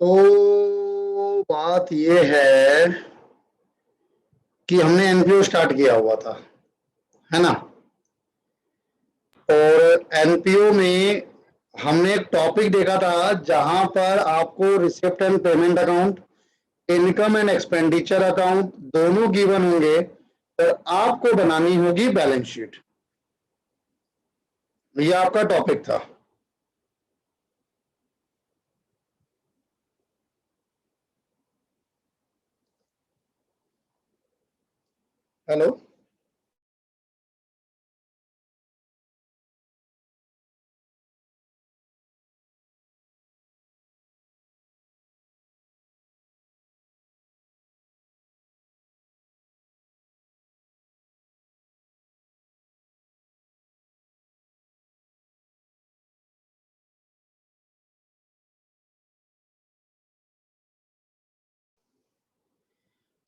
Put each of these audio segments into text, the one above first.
तो बात ये है कि हमने एनपीओ स्टार्ट किया हुआ था, है ना। और एनपीओ में हमने एक टॉपिक देखा था जहां पर आपको receipt and payment account, income and expenditure account दोनों गिवन होंगे और आपको बनानी होगी बैलेंस शीट। ये आपका टॉपिक था। हेलो,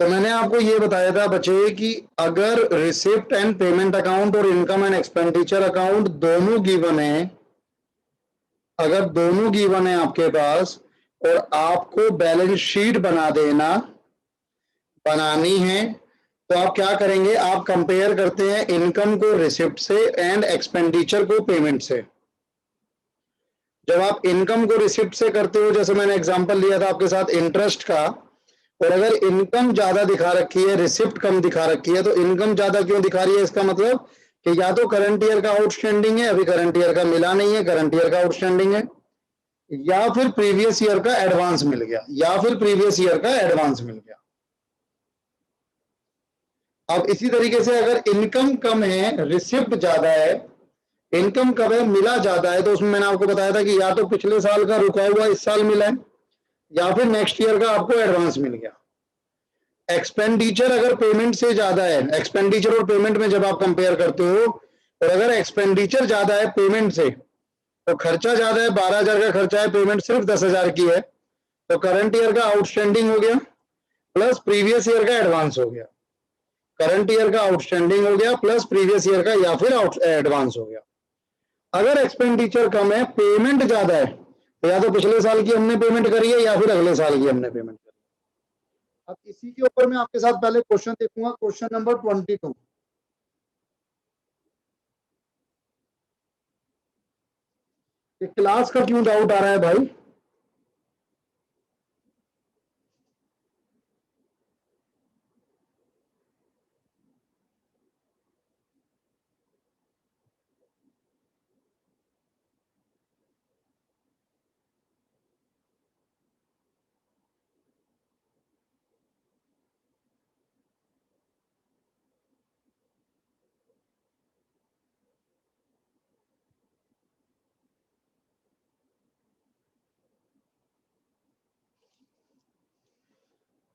तो मैंने आपको ये बताया था बच्चे कि अगर रिसिप्ट एंड पेमेंट अकाउंट और इनकम एंड एक्सपेंडिचर अकाउंट दोनों गिवन है, अगर दोनों गिवन है आपके पास और आपको बैलेंस शीट बनानी है, तो आप क्या करेंगे? आप कंपेयर करते हैं इनकम को रिसिप्ट से एंड एक्सपेंडिचर को पेमेंट से। जब आप इनकम को रिसिप्ट से करते हो, जैसे मैंने एग्जांपल लिया था आपके साथ इंटरेस्ट का, और अगर इनकम ज्यादा दिखा रखी है, रिसिप्ट कम दिखा रखी है, तो इनकम ज्यादा क्यों दिखा रही है? इसका मतलब कि या तो करंट ईयर का आउटस्टैंडिंग है, अभी करंट ईयर का मिला नहीं है, करंट ईयर का आउटस्टैंडिंग है, या फिर प्रीवियस ईयर का एडवांस मिल गया, अब इसी तरीके से अगर इनकम कम है, रिसिप्ट ज्यादा है, इनकम कम है, मिला ज्यादा है, तो उसमें मैंने आपको बताया था कि या तो पिछले साल का रुका हुआ इस साल मिला है, या फिर नेक्स्ट ईयर का आपको एडवांस मिल गया। एक्सपेंडिचर अगर पेमेंट से ज्यादा है, एक्सपेंडिचर और पेमेंट में जब आप कंपेयर करते हो, और अगर एक्सपेंडिचर ज्यादा है पेमेंट से, तो खर्चा ज्यादा है, 12,000 का खर्चा है, पेमेंट सिर्फ 10,000 की है, तो करंट ईयर का आउटस्टैंडिंग हो गया प्लस प्रीवियस ईयर का एडवांस हो गया, करंट ईयर का आउटस्टैंडिंग हो गया प्लस प्रीवियस ईयर का या फिर एडवांस हो गया। अगर एक्सपेंडिचर कम है, पेमेंट ज्यादा है, तो या तो पिछले साल की हमने पेमेंट करी है या फिर अगले साल की हमने पेमेंट करी है। अब इसी के ऊपर मैं आपके साथ पहले क्वेश्चन देखूंगा, क्वेश्चन नंबर 22। क्लास का क्यों डाउट आ रहा है भाई?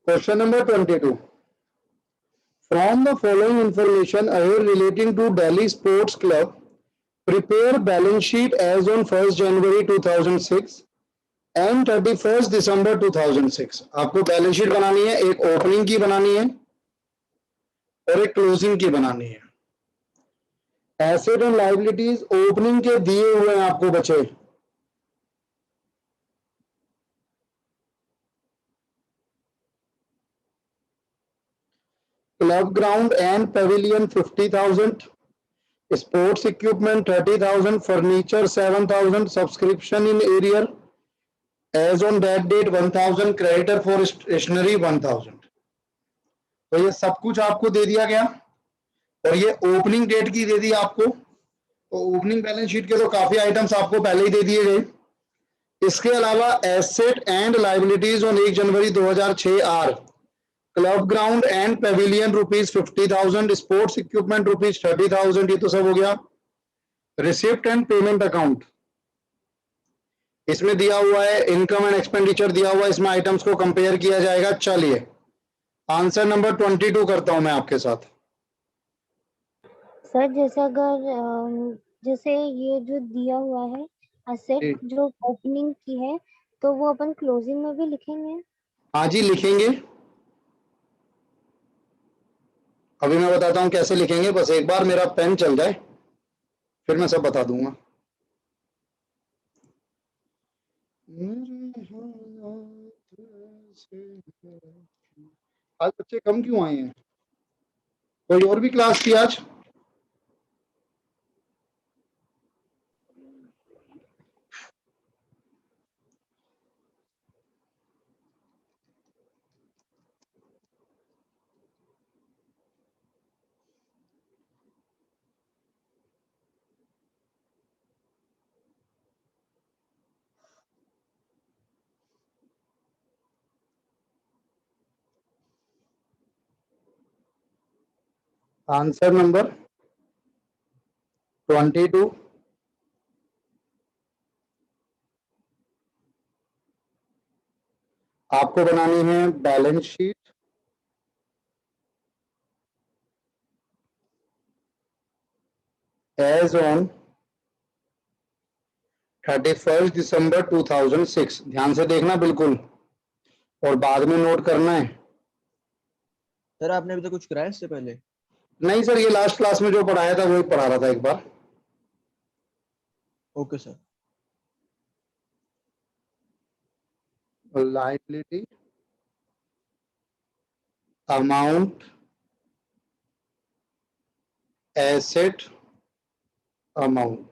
Question number 22। From the following information ahead relating to Delhi Sports Club, prepare balance sheet as on 1st January 2006 and 31st दिसंबर 2006। आपको बैलेंस शीट बनानी है, एक ओपनिंग की बनानी है और एक क्लोजिंग की बनानी है। एसेट एंड लायबिलिटीज ओपनिंग के दिए हुए हैं आपको बचे, club ground and pavilion 50,000, sports equipment 30,000, furniture 7,000, subscription in arrear as on date date 1,000, creditor for stationery 1,000। तो ये सब कुछ आपको दे दिया गया और ये ओपनिंग डेट की दे दी आपको। तो ओपनिंग बैलेंस शीट के तो काफी आइटम्स आपको पहले ही दे दिए गए। इसके अलावा एसेट एंड लायबिलिटीज ऑन 1 जनवरी 2006 are club ground and pavilion ₹50,000, sports equipment ₹30,000, ये तो सब हो गया। रिसिप्ट एंड पेमेंट अकाउंट इसमें दिया हुआ है, इनकम एंड एक्सपेंडिचर दिया हुआ है, इसमें आइटम्स को कंपेयर किया जाएगा। चलिए आंसर नंबर 22 करता हूं मैं आपके साथ। सर जैसे अगर जैसे ये जो दिया हुआ है असेट जो ओपनिंग की है, तो वो अपन क्लोजिंग में भी लिखेंगे? हाँ जी लिखेंगे, अभी मैं बताता हूं कैसे लिखेंगे, बस एक बार मेरा पेन चल जाए फिर मैं सब बता दूंगा। आज बच्चे कम क्यों आए हैं? कोई और भी क्लास थी आज? Answer number 22। आपको बनानी है बैलेंस शीट एज ऑन 31 दिसंबर 2006। ध्यान से देखना बिल्कुल, और बाद में नोट करना है। सर आपने अभी तो कुछ कराया इससे पहले? नहीं सर, ये लास्ट क्लास में जो पढ़ाया था वही पढ़ा रहा था एक बार। Okay sir. Liability amount asset amount.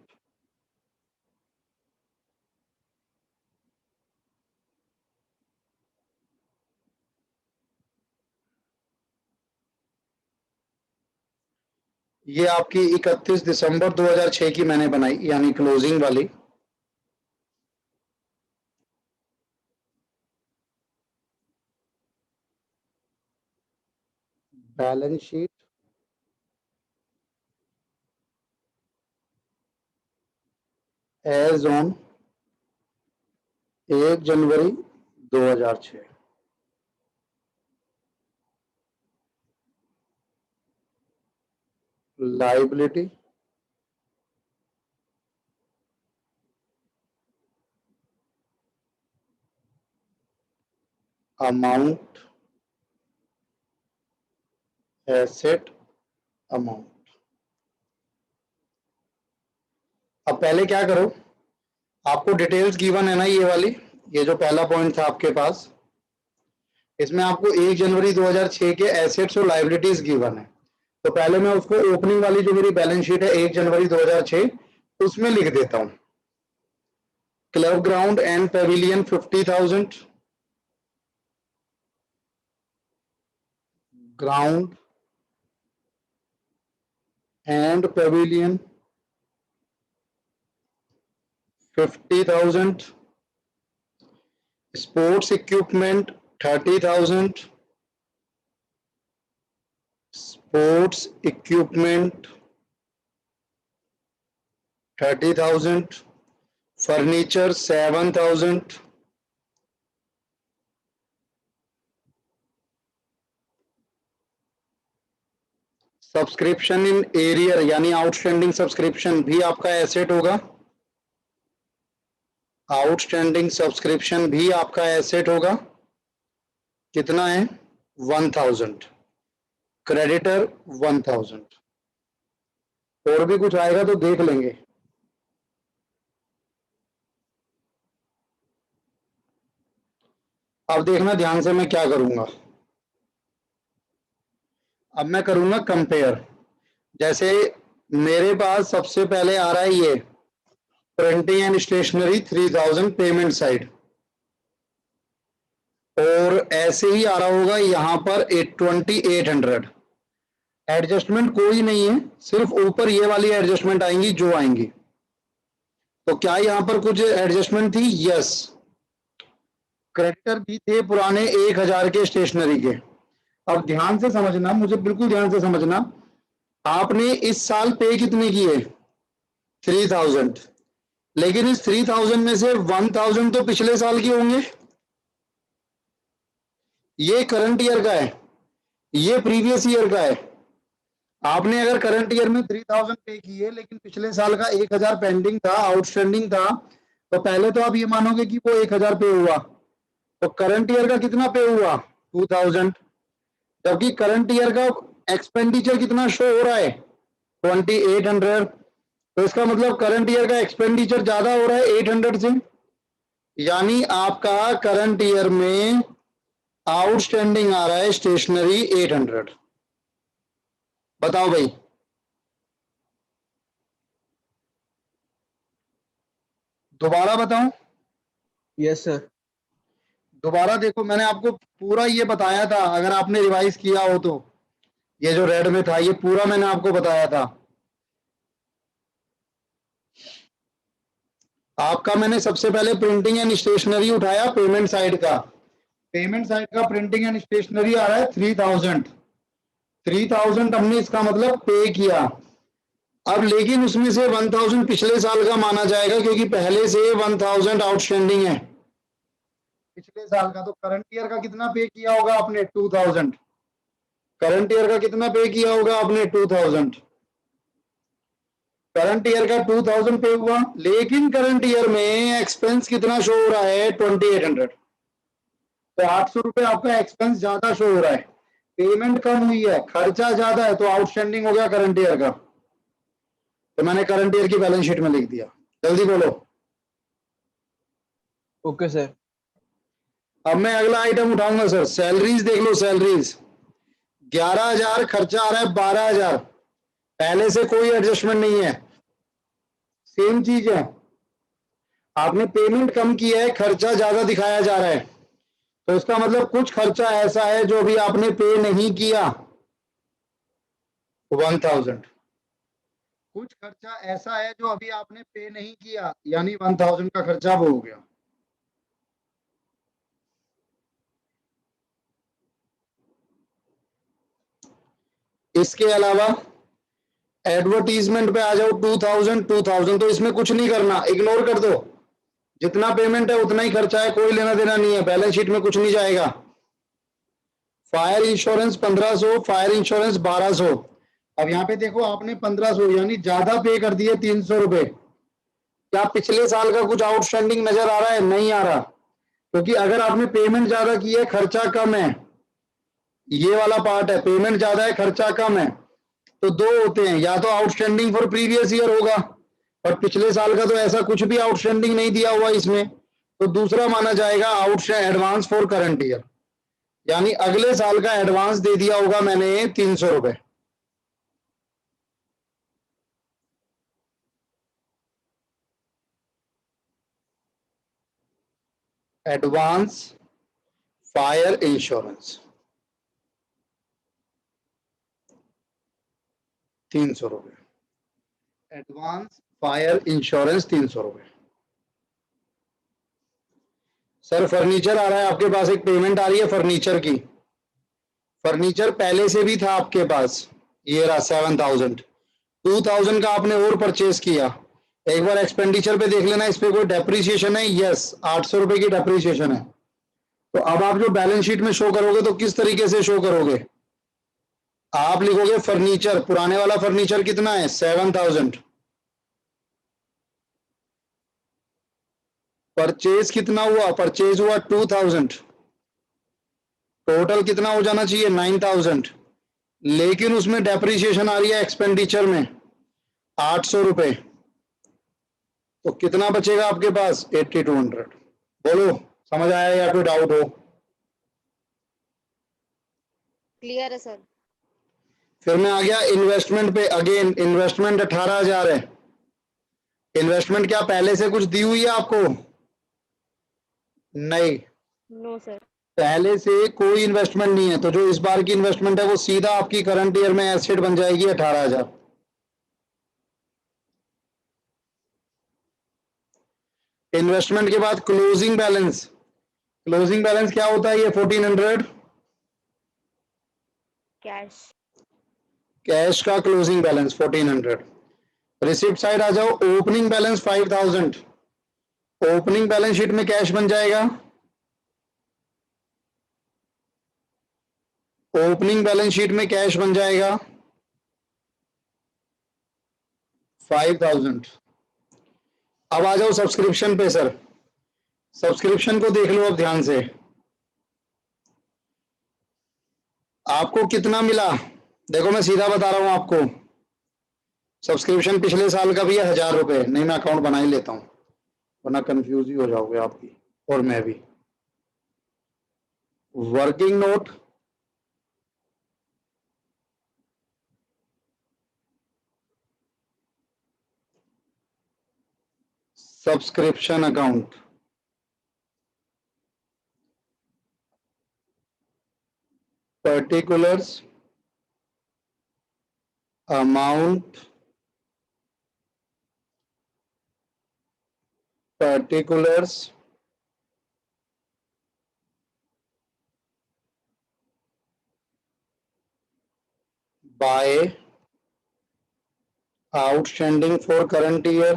ये आपकी 31 दिसंबर 2006 की मैंने बनाई, यानी क्लोजिंग वाली। बैलेंस शीट एज ऑन 1 जनवरी 2006। Liability amount asset amount. अब पहले क्या करो, आपको डिटेल्स गिवन है ना, ये वाली, ये जो पहला पॉइंट था आपके पास, इसमें आपको 1 जनवरी 2006 के एसेट्स और लायबिलिटीज गिवन है। तो पहले मैं उसको ओपनिंग वाली जो मेरी बैलेंस शीट है 1 जनवरी 2006, उसमें लिख देता हूं। Club ground and pavilion 50,000, ground and pavilion 50,000, sports equipment 30,000, sports equipment 30,000, furniture 7,000, subscription in arrear यानी आउटस्टैंडिंग सब्सक्रिप्शन भी आपका एसेट होगा। आउटस्टैंडिंग सब्सक्रिप्शन भी आपका एसेट होगा। कितना है? 1,000। क्रेडिटर 1,000। और भी कुछ आएगा तो देख लेंगे। अब देखना ध्यान से मैं क्या करूंगा। अब मैं करूंगा कंपेयर। जैसे मेरे पास सबसे पहले आ रहा है ये printing and stationery 3,000 payment side, और ऐसे ही आ रहा होगा यहां पर 820,800। एडजस्टमेंट कोई नहीं है, सिर्फ ऊपर ये वाली एडजस्टमेंट आएंगी जो आएंगी। तो क्या यहां पर कुछ एडजस्टमेंट थी? यस। क्रेडिटर भी थे पुराने 1,000 के स्टेशनरी के। अब ध्यान से समझना, मुझे बिल्कुल ध्यान से समझना, आपने इस साल पे कितने किए? 3,000। लेकिन इस 3,000 में से 1,000 तो पिछले साल के होंगे, ये करंट ईयर का है, ये प्रीवियस ईयर का है। आपने अगर करंट ईयर में 3,000 पे किए लेकिन पिछले साल का 1,000 पेंडिंग था, आउटस्टैंडिंग था, तो पहले तो आप ये मानोगे कि वो 1,000 पे हुआ। तो करंट ईयर का कितना पे हुआ? 2,000। जबकि करंट ईयर का एक्सपेंडिचर कितना शो हो रहा है? 2,800। तो इसका मतलब करंट ईयर का एक्सपेंडिचर ज्यादा हो रहा है 800 से, यानी आपका करंट ईयर में आउटस्टैंडिंग आ रहा है स्टेशनरी 800। बताओ भाई, दोबारा बताऊं? Yes sir. दोबारा देखो, मैंने आपको पूरा ये बताया था, अगर आपने रिवाइज किया हो तो। ये जो रेड में था ये पूरा मैंने आपको बताया था। आपका मैंने सबसे पहले प्रिंटिंग एंड स्टेशनरी उठाया पेमेंट साइड का। पेमेंट साइड का प्रिंटिंग एंड स्टेशनरी आ रहा है 3000। 3000 हमने इसका मतलब पे किया। अब लेकिन उसमें से 1000 पिछले साल का माना जाएगा, क्योंकि पहले से 1000 आउटस्टैंडिंग है पिछले साल का। तो करंट ईयर का कितना पे किया होगा आपने? 2000। करंट ईयर का कितना पे किया होगा आपने? 2000। करंट ईयर का 2000 पे हुआ, लेकिन करंट ईयर में एक्सपेंस कितना शो हो रहा है? 2800। तो 800 रुपए आपका एक्सपेंस ज्यादा शो हो रहा है। पेमेंट कम हुई है, खर्चा ज्यादा है, तो आउटस्टैंडिंग हो गया करंट ईयर का। तो मैंने करंट ईयर की बैलेंस शीट में लिख दिया। जल्दी बोलो। Okay sir. अब मैं अगला आइटम उठाऊंगा सर, सैलरीज देख लो। सैलरीज 11,000, खर्चा आ रहा है 12,000। पहले से कोई एडजस्टमेंट नहीं है, सेम चीज है। आपने पेमेंट कम किया है, खर्चा ज्यादा दिखाया जा रहा है, तो इसका मतलब कुछ खर्चा ऐसा है जो भी आपने पे नहीं किया, 1000। कुछ खर्चा ऐसा है जो अभी आपने पे नहीं किया, यानी 1000 का खर्चा वो हो गया। इसके अलावा एडवर्टीजमेंट पे आ जाओ, 2000 2000। तो इसमें कुछ नहीं करना, इग्नोर कर दो। जितना पेमेंट है उतना ही खर्चा है, कोई लेना देना नहीं है, बैलेंस शीट में कुछ नहीं जाएगा। Fire insurance 1500, fire insurance 1200। अब यहाँ पे देखो, आपने 1500 यानी ज्यादा पे कर दिए 300 रुपए। क्या पिछले साल का कुछ आउटस्टैंडिंग नजर आ रहा है? नहीं आ रहा, क्योंकि अगर आपने पेमेंट ज्यादा की है, खर्चा कम है, ये वाला पार्ट है, पेमेंट ज्यादा है खर्चा कम है, तो दो होते हैं, या तो आउटस्टैंडिंग फॉर प्रीवियस ईयर होगा, और पिछले साल का तो ऐसा कुछ भी आउटस्टैंडिंग नहीं दिया हुआ इसमें, तो दूसरा माना जाएगा outstanding advance for current year, यानी अगले साल का एडवांस दे दिया होगा मैंने 300 रुपए। एडवांस फायर इंश्योरेंस 300 रुपए। एडवांस फायर इंश्योरेंस 300 रुपए। सर फर्नीचर आ रहा है आपके पास, एक पेमेंट आ रही है फर्नीचर की। फर्नीचर पहले से भी था आपके पास, ये रहा 7000। 2000 का आपने और परचेज किया। एक बार एक्सपेंडिचर पे देख लेना, इस पे कोई डेप्रीसिएशन है? यस, 800 रुपए की डेप्रीसिएशन है। तो अब आप जो बैलेंस शीट में शो करोगे तो किस तरीके से शो करोगे? आप लिखोगे फर्नीचर, पुराने वाला फर्नीचर कितना है? 7000। परचेज कितना हुआ? परचेज हुआ 2000। टोटल कितना हो जाना चाहिए? 9000। लेकिन उसमें डेप्रीसिएशन आ रही है एक्सपेंडिचर में 800 रुपए। तो कितना बचेगा आपके पास? 8200। बोलो, समझ आया या कोई डाउट हो? क्लियर है सर। फिर मैं आ गया इन्वेस्टमेंट पे। अगेन इन्वेस्टमेंट 18,000 है। इन्वेस्टमेंट क्या पहले से कुछ दी हुई है आपको? नहीं, नो सर। पहले से कोई इन्वेस्टमेंट नहीं है, तो जो इस बार की इन्वेस्टमेंट है वो सीधा आपकी करंट ईयर में एसेट बन जाएगी 18,000। इन्वेस्टमेंट के बाद क्लोजिंग बैलेंस। क्लोजिंग बैलेंस क्या होता है? ये 1400 कैश। कैश का क्लोजिंग बैलेंस 1400। रिसिप्ट साइड आ जाओ, opening balance 5000। Opening balance sheet में कैश बन जाएगा। ओपनिंग बैलेंस शीट में कैश बन जाएगा 5000। अब आ जाओ सब्सक्रिप्शन पे सर। सब्सक्रिप्शन को देख लो अब ध्यान से, आपको कितना मिला? देखो मैं सीधा बता रहा हूं आपको, सब्सक्रिप्शन पिछले साल का भी है 1000 रुपए। नहीं, मैं अकाउंट बना ही लेता हूं, वरना कंफ्यूज ही हो जाओगे आपकी और मैं भी। Working note, subscription account, particulars, amount, particulars, by, outstanding for current year,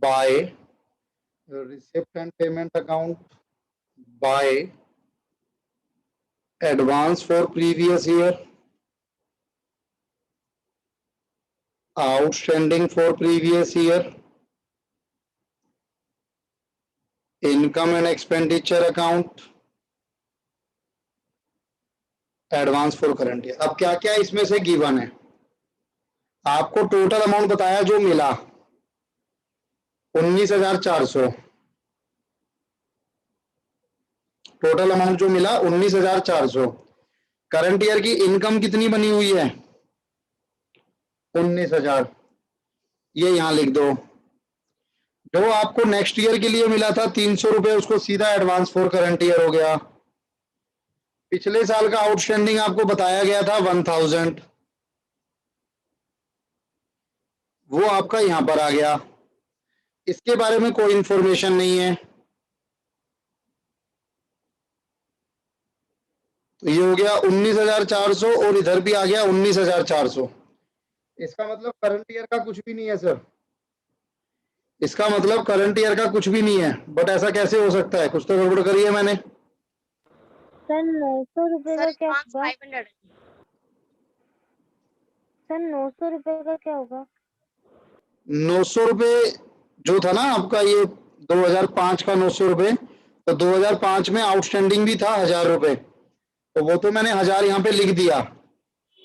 by, receipt and payment account, by, advance for previous year, outstanding for previous year, income and expenditure account, advance for current year. अब क्या क्या इसमें से given है, आपको total amount बताया जो मिला 19,400, टोटल अमाउंट जो मिला 19,400। करंट ईयर की इनकम कितनी बनी हुई है 19,000, ये यहां लिख दो। जो आपको नेक्स्ट ईयर के लिए मिला था 300 रुपए, उसको सीधा एडवांस फॉर करंट ईयर हो गया। पिछले साल का आउटस्टैंडिंग आपको बताया गया था 1000, वो आपका यहां पर आ गया। इसके बारे में कोई इंफॉर्मेशन नहीं है, तो ये हो गया 19,400 और इधर भी आ गया 19,400। इसका मतलब करंट ईयर का कुछ भी नहीं है सर, इसका मतलब करंट ईयर का कुछ भी नहीं है। बट ऐसा कैसे हो सकता है, कुछ तो गड़बड़ करी है मैंने। सर 900 रुपए का क्या होगा? 500 सर 900 रुपए का क्या होगा? 900 रुपए जो था ना आपका, ये 2005 का 900 रुपए, तो 2005 में आउटस्टैंडिंग भी था 1000 रुपए, तो वो तो मैंने 1000 यहाँ पे लिख दिया,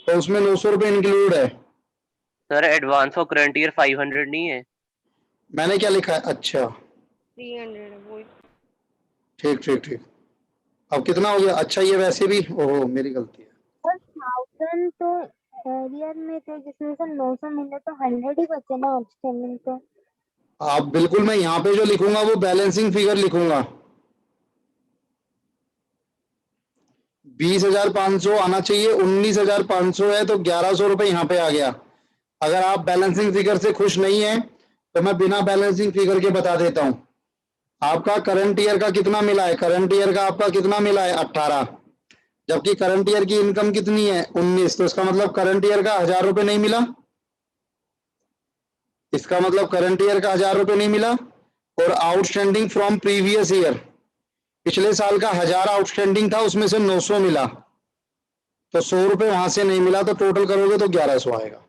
तो उसमें 900 रुपए इंक्लूड है। सर एडवांस और करंट ईयर 500 नहीं है, मैंने क्या लिखा है, अच्छा 300 है वो। ठीक ठीक ठीक। अब कितना हो गया, अच्छा ये वैसे भी, ओहो मेरी गलती है। सर 1000 तो एरियर में थे, जिसमें से 900 मिले तो 100 ही बचे ना आउटस्टैंडिंग। तो आप बिल्कुल, मैं यहाँ पे जो लिखूंगा वो बैलेंसिंग फिगर लिखूंगा, 20,500 आना चाहिए, 19,500 है तो 1,100 रुपए यहाँ पे आ गया। अगर आप बैलेंसिंग फिगर से खुश नहीं है तो मैं बिना बैलेंसिंग फिगर के बता देता हूं। आपका करंट ईयर का कितना मिला है, करंट ईयर का आपका कितना मिला है 18, जबकि करंट ईयर की इनकम कितनी है 19, तो इसका मतलब करंट ईयर का 1000 रुपए नहीं मिला, इसका मतलब करंट ईयर का 1000 रुपए नहीं मिला। और आउटस्टैंडिंग फ्रॉम प्रीवियस ईयर, पिछले साल का 1000 आउटस्टैंडिंग था, उसमें से 900 मिला, तो 100 रुपए वहां से नहीं मिला, तो टोटल करोगे तो 1100 आएगा।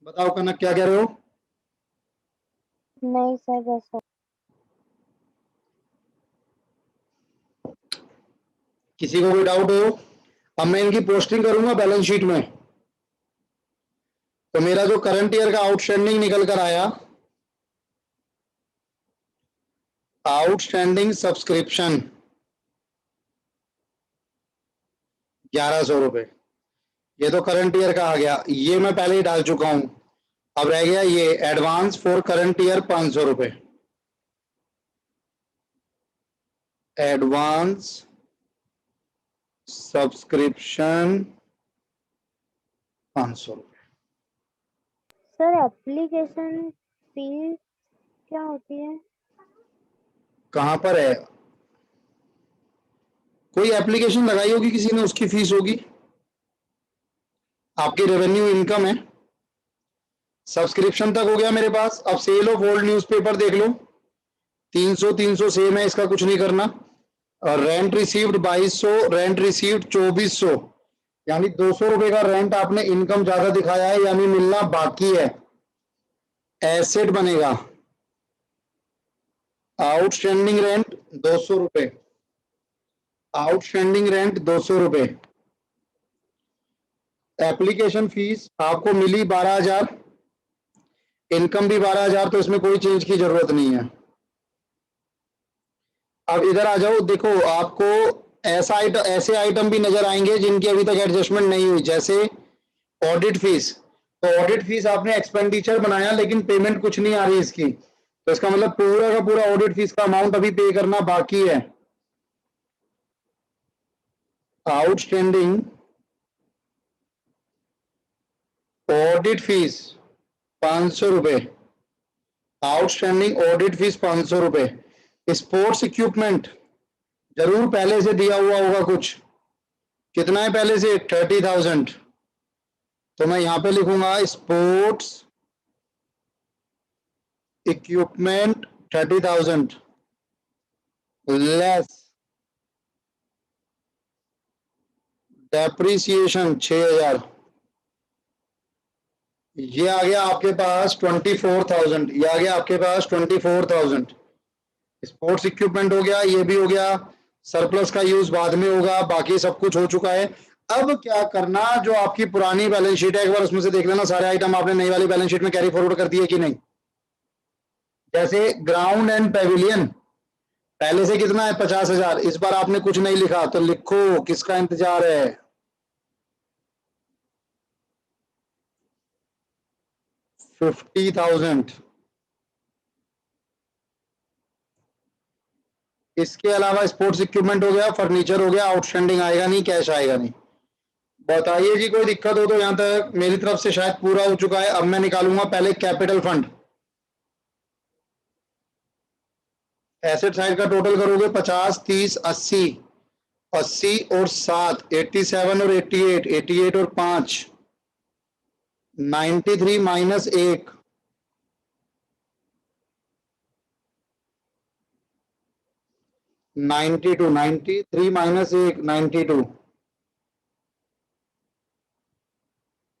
बताओ कनक क्या कह रहे हो? नहीं सर, बस किसी को कोई डाउट हो? अब मैं इनकी पोस्टिंग करूंगा बैलेंस शीट में, तो मेरा जो करंट ईयर का आउटस्टैंडिंग निकल कर आया, आउटस्टैंडिंग सब्सक्रिप्शन 1,100 रुपए, ये तो करंट ईयर का आ गया, ये मैं पहले ही डाल चुका हूं। अब रह गया ये एडवांस फॉर करंट ईयर 500 रुपए, एडवांस सब्सक्रिप्शन 500 रुपए। सर एप्लीकेशन फीस क्या होती है? कहां पर है, कोई एप्लीकेशन लगाई होगी किसी ने, उसकी फीस होगी। आपकी रेवेन्यू इनकम है, सब्सक्रिप्शन तक हो गया मेरे पास। अब सेल ऑफ ओल्ड न्यूज़पेपर देख लो, 300 सेम है, इसका कुछ नहीं करना। और रेंट रिसीव्ड 2200, रेंट रिसीव्ड 2400, यानी 200 रुपए का रेंट आपने इनकम ज्यादा दिखाया है, यानी मिलना बाकी है, एसेट बनेगा। आउटस्टैंडिंग रेंट 200 रुपए, आउटस्टैंडिंग रेंट 200 रुपए। एप्लीकेशन फीस आपको मिली 12,000, इनकम भी 12,000, तो इसमें कोई चेंज की जरूरत नहीं है। अब इधर आ जाओ, देखो आपको ऐसे आइटम भी नजर आएंगे जिनकी अभी तक एडजस्टमेंट नहीं हुई, जैसे ऑडिट फीस। तो ऑडिट फीस आपने एक्सपेंडिचर बनाया लेकिन पेमेंट कुछ नहीं आ रही इसकी, तो इसका मतलब पूरा का पूरा ऑडिट फीस का अमाउंट अभी पे करना बाकी है। आउटस्टैंडिंग ऑडिट फीस 500 रुपए, आउटस्टैंडिंग ऑडिट फीस 500 रुपए। स्पोर्ट्स इक्विपमेंट जरूर पहले से दिया हुआ होगा कुछ, कितना है पहले से? 30,000। तो मैं यहां पे लिखूंगा स्पोर्ट्स इक्विपमेंट 30,000 लेस डेप्रीसिएशन 6,000। ये आ गया आपके पास 24,000, ये आ गया आपके पास 24,000। स्पोर्ट्स इक्विपमेंट हो गया, ये भी हो गया। सरप्लस का यूज बाद में होगा, बाकी सब कुछ हो चुका है। अब क्या करना, जो आपकी पुरानी बैलेंस शीट है एक बार उसमें से देख लेना, सारे आइटम आपने नई वाली बैलेंस शीट में कैरी फॉरवर्ड कर दिए कि नहीं। जैसे ग्राउंड एंड पेविलियन पहले से कितना है? 50,000। इस बार आपने कुछ नहीं लिखा तो लिखो, किसका इंतजार है? $50,000। इसके अलावा स्पोर्ट्स इक्विपमेंट हो गया, फर्नीचर हो गया, आउटस्टैंडिंग आएगा नहीं, कैश आएगा नहीं। बताइए जी, कोई दिक्कत हो तो? यहां तक मेरी तरफ से शायद पूरा हो चुका है। अब मैं निकालूंगा पहले कैपिटल फंड। एसेट साइड का टोटल करोगे 50, 30, 80, 80 और 7, 87 और 88, 88 और 5, 93 minus 1, 92, 93 minus 1, 92।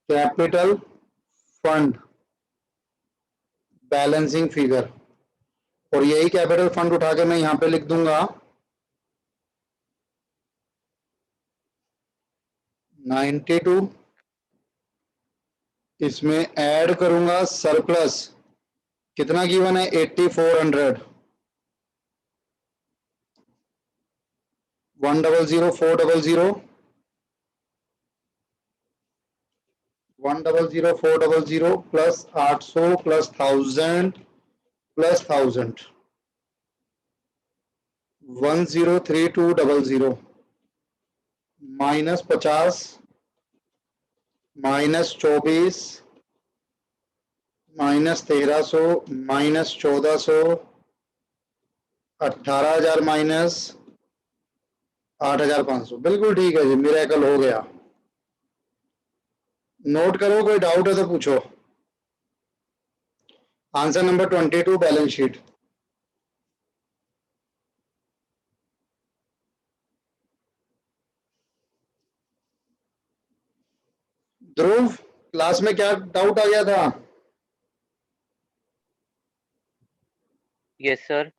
Capital fund balancing figure, और यही कैपिटल फंड उठा के मैं यहां पे लिख दूंगा 92। इसमें ऐड करूंगा सरप्लस, कितना गिवन है? 8400। 100 400, 100 400 plus 800 plus 1000 plus 1000, 103200 minus 50 minus 24 minus 1300 minus 1400, 18,000 minus 8,500। बिल्कुल ठीक है जी, मिरेकल हो गया। नोट करो, कोई डाउट है तो पूछो। Answer number 22 balance sheet. Dhruv, class में क्या डाउट आ गया था? Yes sir.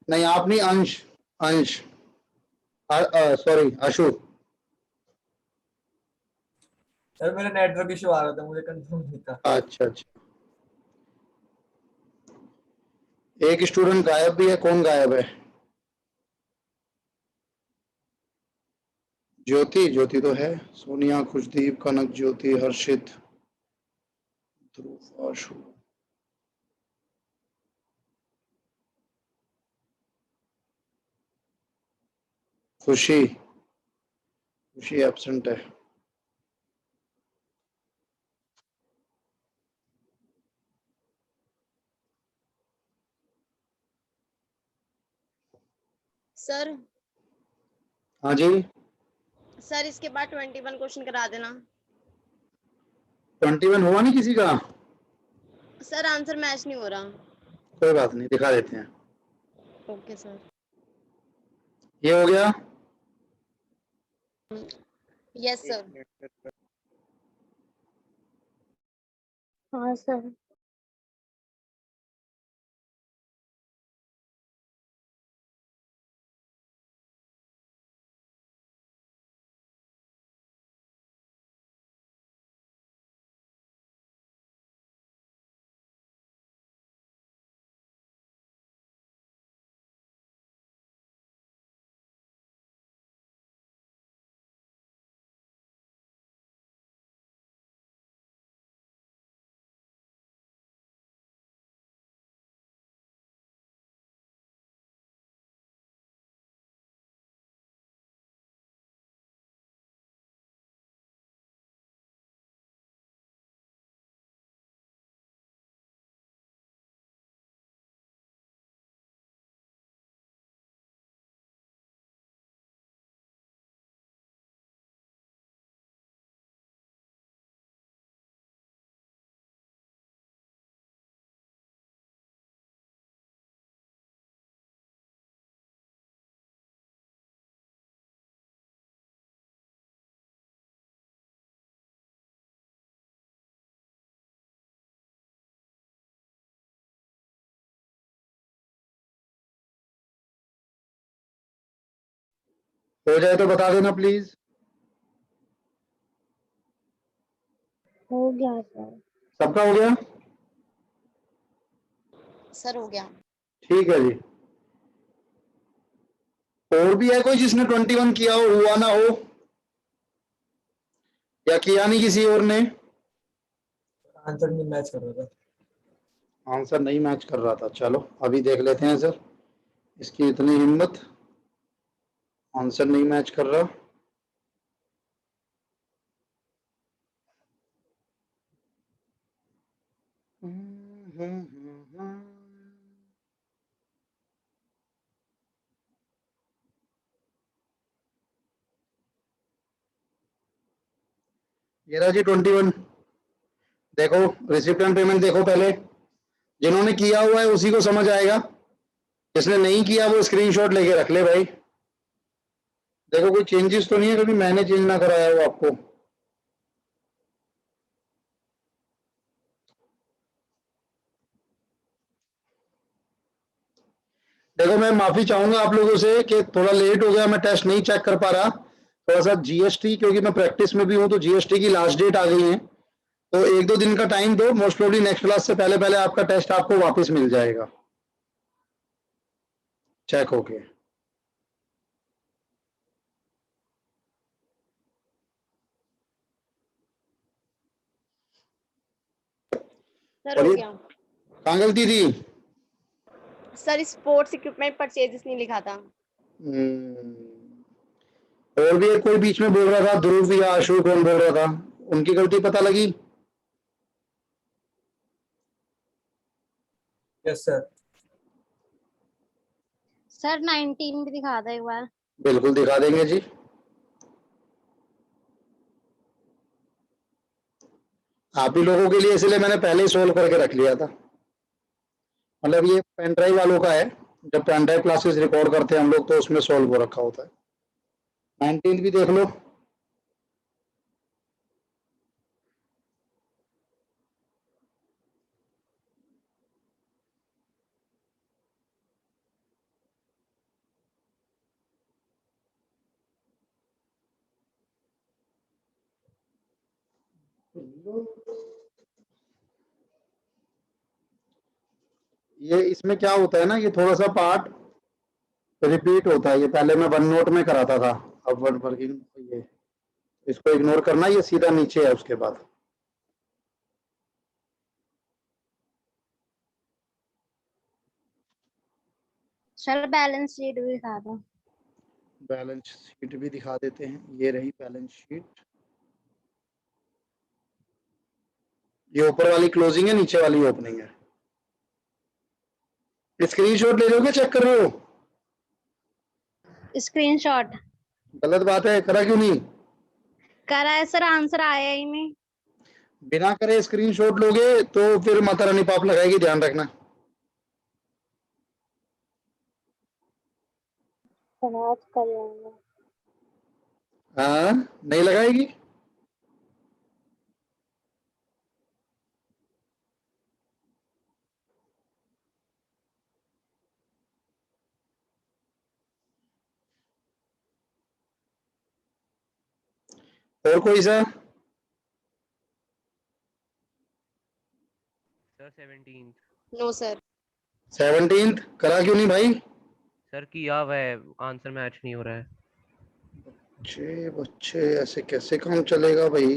नहीं आप नहीं, अंश, अंश, सॉरी अशु। सर मेरा नेटवर्क इशू आ रहा था, मुझे कंफर्म नहीं था। अच्छा अच्छा, एक स्टूडेंट गायब भी है, कौन गायब है? ज्योति, ज्योति तो है। सोनिया, खुशदीप, कनक, ज्योति, हर्षित, ध्रुव, आशु। खुशी, खुशी एब्सेंट है। सर हाँ जी, सर इसके बाद 21 क्वेश्चन करा देना। 21 हुआ नहीं किसी का? सर आंसर मैच नहीं हो रहा। कोई बात नहीं, दिखा देते हैं। Okay sir. ये हो गया। Yes sir. हाँ सर। हो जाए तो बता देना प्लीज। हो गया सर। सबका हो गया? सर हो गया। ठीक है जी। और भी है कोई जिसने 21 किया हो, हुआ ना हो, या किया नहीं किसी और ने? आंसर नहीं मैच कर रहा था। आंसर नहीं मैच कर रहा था, चलो अभी देख लेते हैं सर, इसकी इतनी हिम्मत, आंसर नहीं मैच कर रहा। ये रहा जी 21। देखो रिसिप्ट एंड पेमेंट देखो पहले, जिन्होंने किया हुआ है उसी को समझ आएगा, जिसने नहीं किया वो स्क्रीनशॉट लेके रख ले भाई। देखो कोई चेंजेस तो नहीं है, कभी मैंने चेंज ना कराया हो आपको। देखो मैं माफी चाहूंगा आप लोगों से कि थोड़ा लेट हो गया, मैं टेस्ट नहीं चेक कर पा रहा, थोड़ा सा जीएसटी, क्योंकि मैं प्रैक्टिस में भी हूं तो जीएसटी की लास्ट डेट आ गई है, तो 1-2 दिन का टाइम दो, मोस्ट प्रोबेबली नेक्स्ट क्लास से पहले पहले आपका टेस्ट आपको वापस मिल जाएगा चेक होके। सर और हो ये गया। कहाँ गलती थी? सर स्पोर्ट्स इक्विपमेंट परचेजेस नहीं लिखा था। और भी एक कोई बीच में बोल रहा था, ध्रुव या आशु कौन बोल रहा था, उनकी गलती पता लगी? Yes sir. सर 19 भी दिखा दो एक बार। बिल्कुल दिखा देंगे जी। आप ही लोगों के लिए इसलिए मैंने पहले ही सोल्व करके रख लिया था, मतलब ये पेन ड्राइव वालों का है, जब पेन ड्राइव क्लासेस रिकॉर्ड करते हैं हम लोग तो उसमें सोल्व हो रखा होता है। 19 भी देख लो। ये इसमें क्या होता है ना, ये थोड़ा सा पार्ट रिपीट होता है, ये पहले मैं वन नोट में कराता था, अब वन वर्किंग, ये इसको इग्नोर करना, ये सीधा नीचे है उसके बाद। सर बैलेंस शीट भी दिखा दो। बैलेंस शीट भी दिखा देते हैं, ये रही बैलेंस शीट, ये ऊपर वाली क्लोजिंग है, नीचे वाली ओपनिंग है। स्क्रीनशॉट ले लोगे, चेक कर रहे हो? स्क्रीनशॉट गलत बात है, करा क्यों नहीं? करा है सर, आंसर आया ही नहीं। बिना करे स्क्रीनशॉट लोगे तो फिर माता रानी पाप लगाएगी, ध्यान रखना। आज कर लेंगे। हाँ नहीं लगाएगी। और कोई सा? Sir 17th। No sir. 17th करा क्यों नहीं भाई? सर किया हुआ है, आंसर मैच नहीं हो रहा है। बच्चे बच्चे ऐसे कैसे काम चलेगा भाई?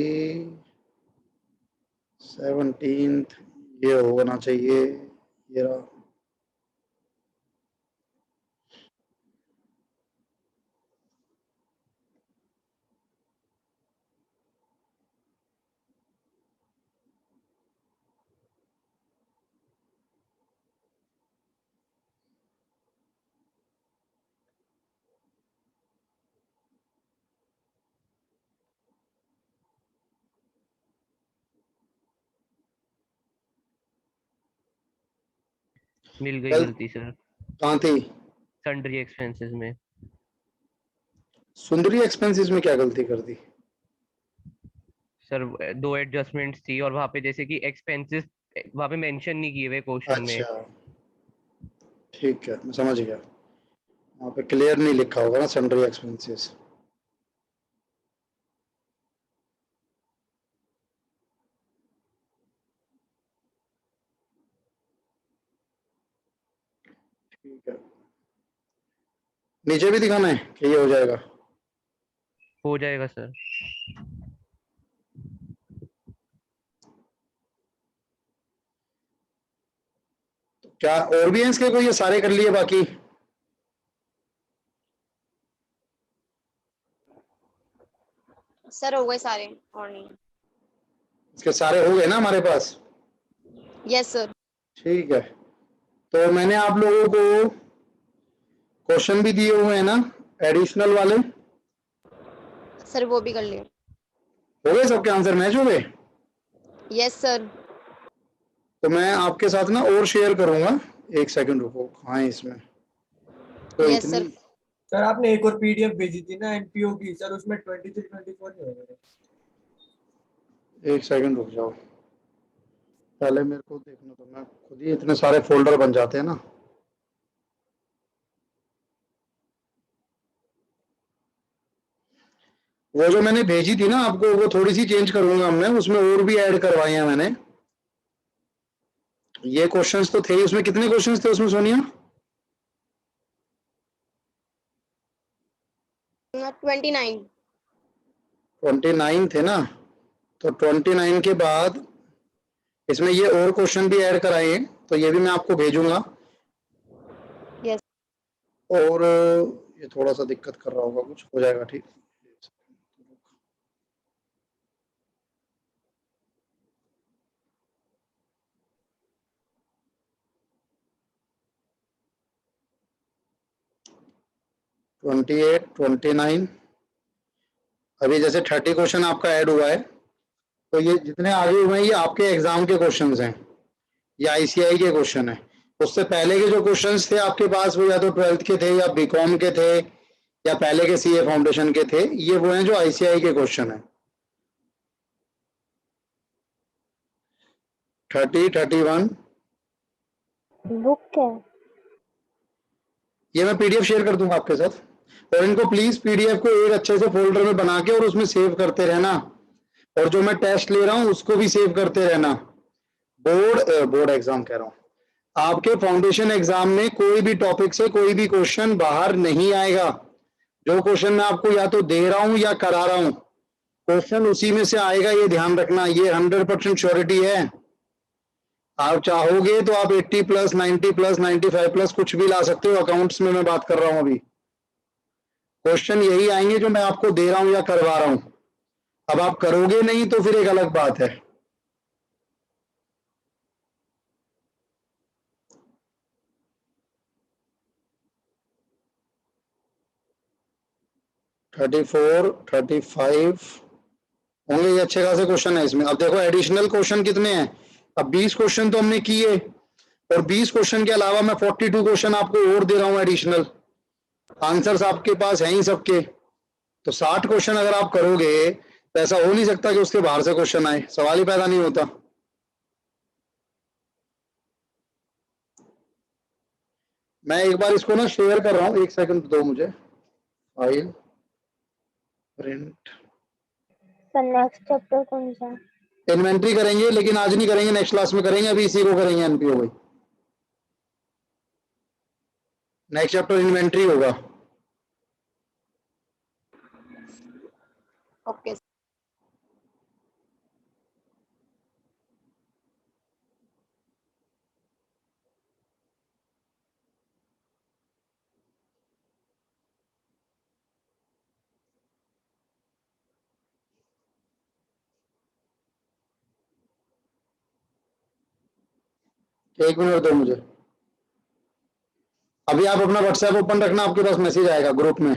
17th ये होना चाहिए, ये रहा। मिल गई गल गलती सर, कहाँ थी? सन्ड्री एक्सपेंसेस में। सुंदरी एक्सपेंसेस में क्या गलती कर दी? सर दो एडजस्टमेंट्स थी और वहाँ पे जैसे कि एक्सपेंसेस वहाँ पे मेंशन नहीं किए हुए क्वेश्चन में। अच्छा ठीक है, मैं समझ गया। वहाँ पे क्लियर नहीं लिखा होगा ना सन्ड्री एक्सपेंसेस। ठीक है, नीचे भी दिखाना है कि ये हो जाएगा? हो जाएगा सर। क्या और भी हैं इसके कोई, ये सारे कर लिए बाकी? सर हो गए सारे और नहीं। इसके सारे हो गए ना हमारे पास? Yes sir. ठीक है, तो मैंने आप लोगों को क्वेश्चन भी दिए हुए हैं ना एडिशनल वाले? सर वो भी कर लिए। हो गए सबके आंसर मैच हो गए? Yes sir. तो मैं आपके साथ ना और शेयर करूंगा, एक सेकंड रुको, हाँ इसमें तो यस इतनी। सर। सर आपने एक और पीडीएफ भेजी थी ना एनपीओ की, सर उसमें 23 24 नहीं हो रहे। एक सेकंड रुक जाओ, पहले मेरे को देखना, तो मैं खुद ही इतने सारे फोल्डर बन जाते हैं ना। वो जो मैंने भेजी थी ना आपको, वो थोड़ी सी चेंज करूंगा मैं, उसमें और भी ऐड करवाए हैं मैंने। ये क्वेश्चंस तो थे ही उसमें, कितने क्वेश्चंस थे उसमें सोनिया? 29। 29 थे ना? तो 29 के बाद इसमें ये और क्वेश्चन भी ऐड कराए हैं, तो ये भी मैं आपको भेजूंगा। यस। और ये थोड़ा सा दिक्कत कर रहा होगा, कुछ हो जाएगा ठीक। ट्वेंटी 29, अभी जैसे 30 क्वेश्चन आपका ऐड हुआ है, तो ये जितने आगे हुए हैं ये आपके एग्जाम के क्वेश्चंस हैं, ये आईसीआई के क्वेश्चन है। उससे पहले के जो क्वेश्चंस थे आपके पास, वो या तो 12th के थे या बीकॉम के थे या पहले के सीए फाउंडेशन के थे, ये वो हैं जो आईसीआई के क्वेश्चन है। 30, 31। बुक क्या? ये मैं पीडीएफ शेयर कर दूंगा आपके साथ, और इनको प्लीज पीडीएफ को एक अच्छे से फोल्डर में बना के और उसमें सेव करते रहना, और जो मैं टेस्ट ले रहा हूँ उसको भी सेव करते रहना। बोर्ड एग्जाम कह रहा हूँ, आपके फाउंडेशन एग्जाम में कोई भी टॉपिक से कोई भी क्वेश्चन बाहर नहीं आएगा। जो क्वेश्चन मैं आपको या तो दे रहा हूं या करा रहा हूं, क्वेश्चन उसी में से आएगा, ये ध्यान रखना, ये 100% श्योरिटी है। आप चाहोगे तो आप 80 प्लस, 90 प्लस, 95 प्लस कुछ भी ला सकते हो, अकाउंट्स में मैं बात कर रहा हूं अभी। क्वेश्चन यही आएंगे जो मैं आपको दे रहा हूं या करवा रहा हूं। अब आप करोगे नहीं तो फिर एक अलग बात है। थर्टी 35 होंगे, ये अच्छे खासे क्वेश्चन है इसमें। अब देखो एडिशनल क्वेश्चन कितने हैं, अब 20 क्वेश्चन तो हमने किए, और 20 क्वेश्चन के अलावा मैं 42 क्वेश्चन आपको और दे रहा हूं एडिशनल। आंसर्स आपके पास हैं ही सबके, तो 60 क्वेश्चन अगर आप करोगे तो ऐसा हो नहीं सकता कि उसके बाहर से क्वेश्चन आए, सवाल ही पैदा नहीं होता। मैं एक बार इसको ना शेयर कर रहा हूँ, एक सेकंड दो मुझे, file print. Sir next chapter कौन सा? इन्वेंट्री करेंगे, लेकिन आज नहीं करेंगे, नेक्स्ट क्लास में करेंगे, अभी इसी को करेंगे एनपीओ भाई। नेक्स्ट चैप्टर इन्वेंट्री होगा। ओके। एक मिनट दो मुझे, अभी आप अपना व्हाट्सएप ओपन रखना, आपके पास मैसेज आएगा ग्रुप में।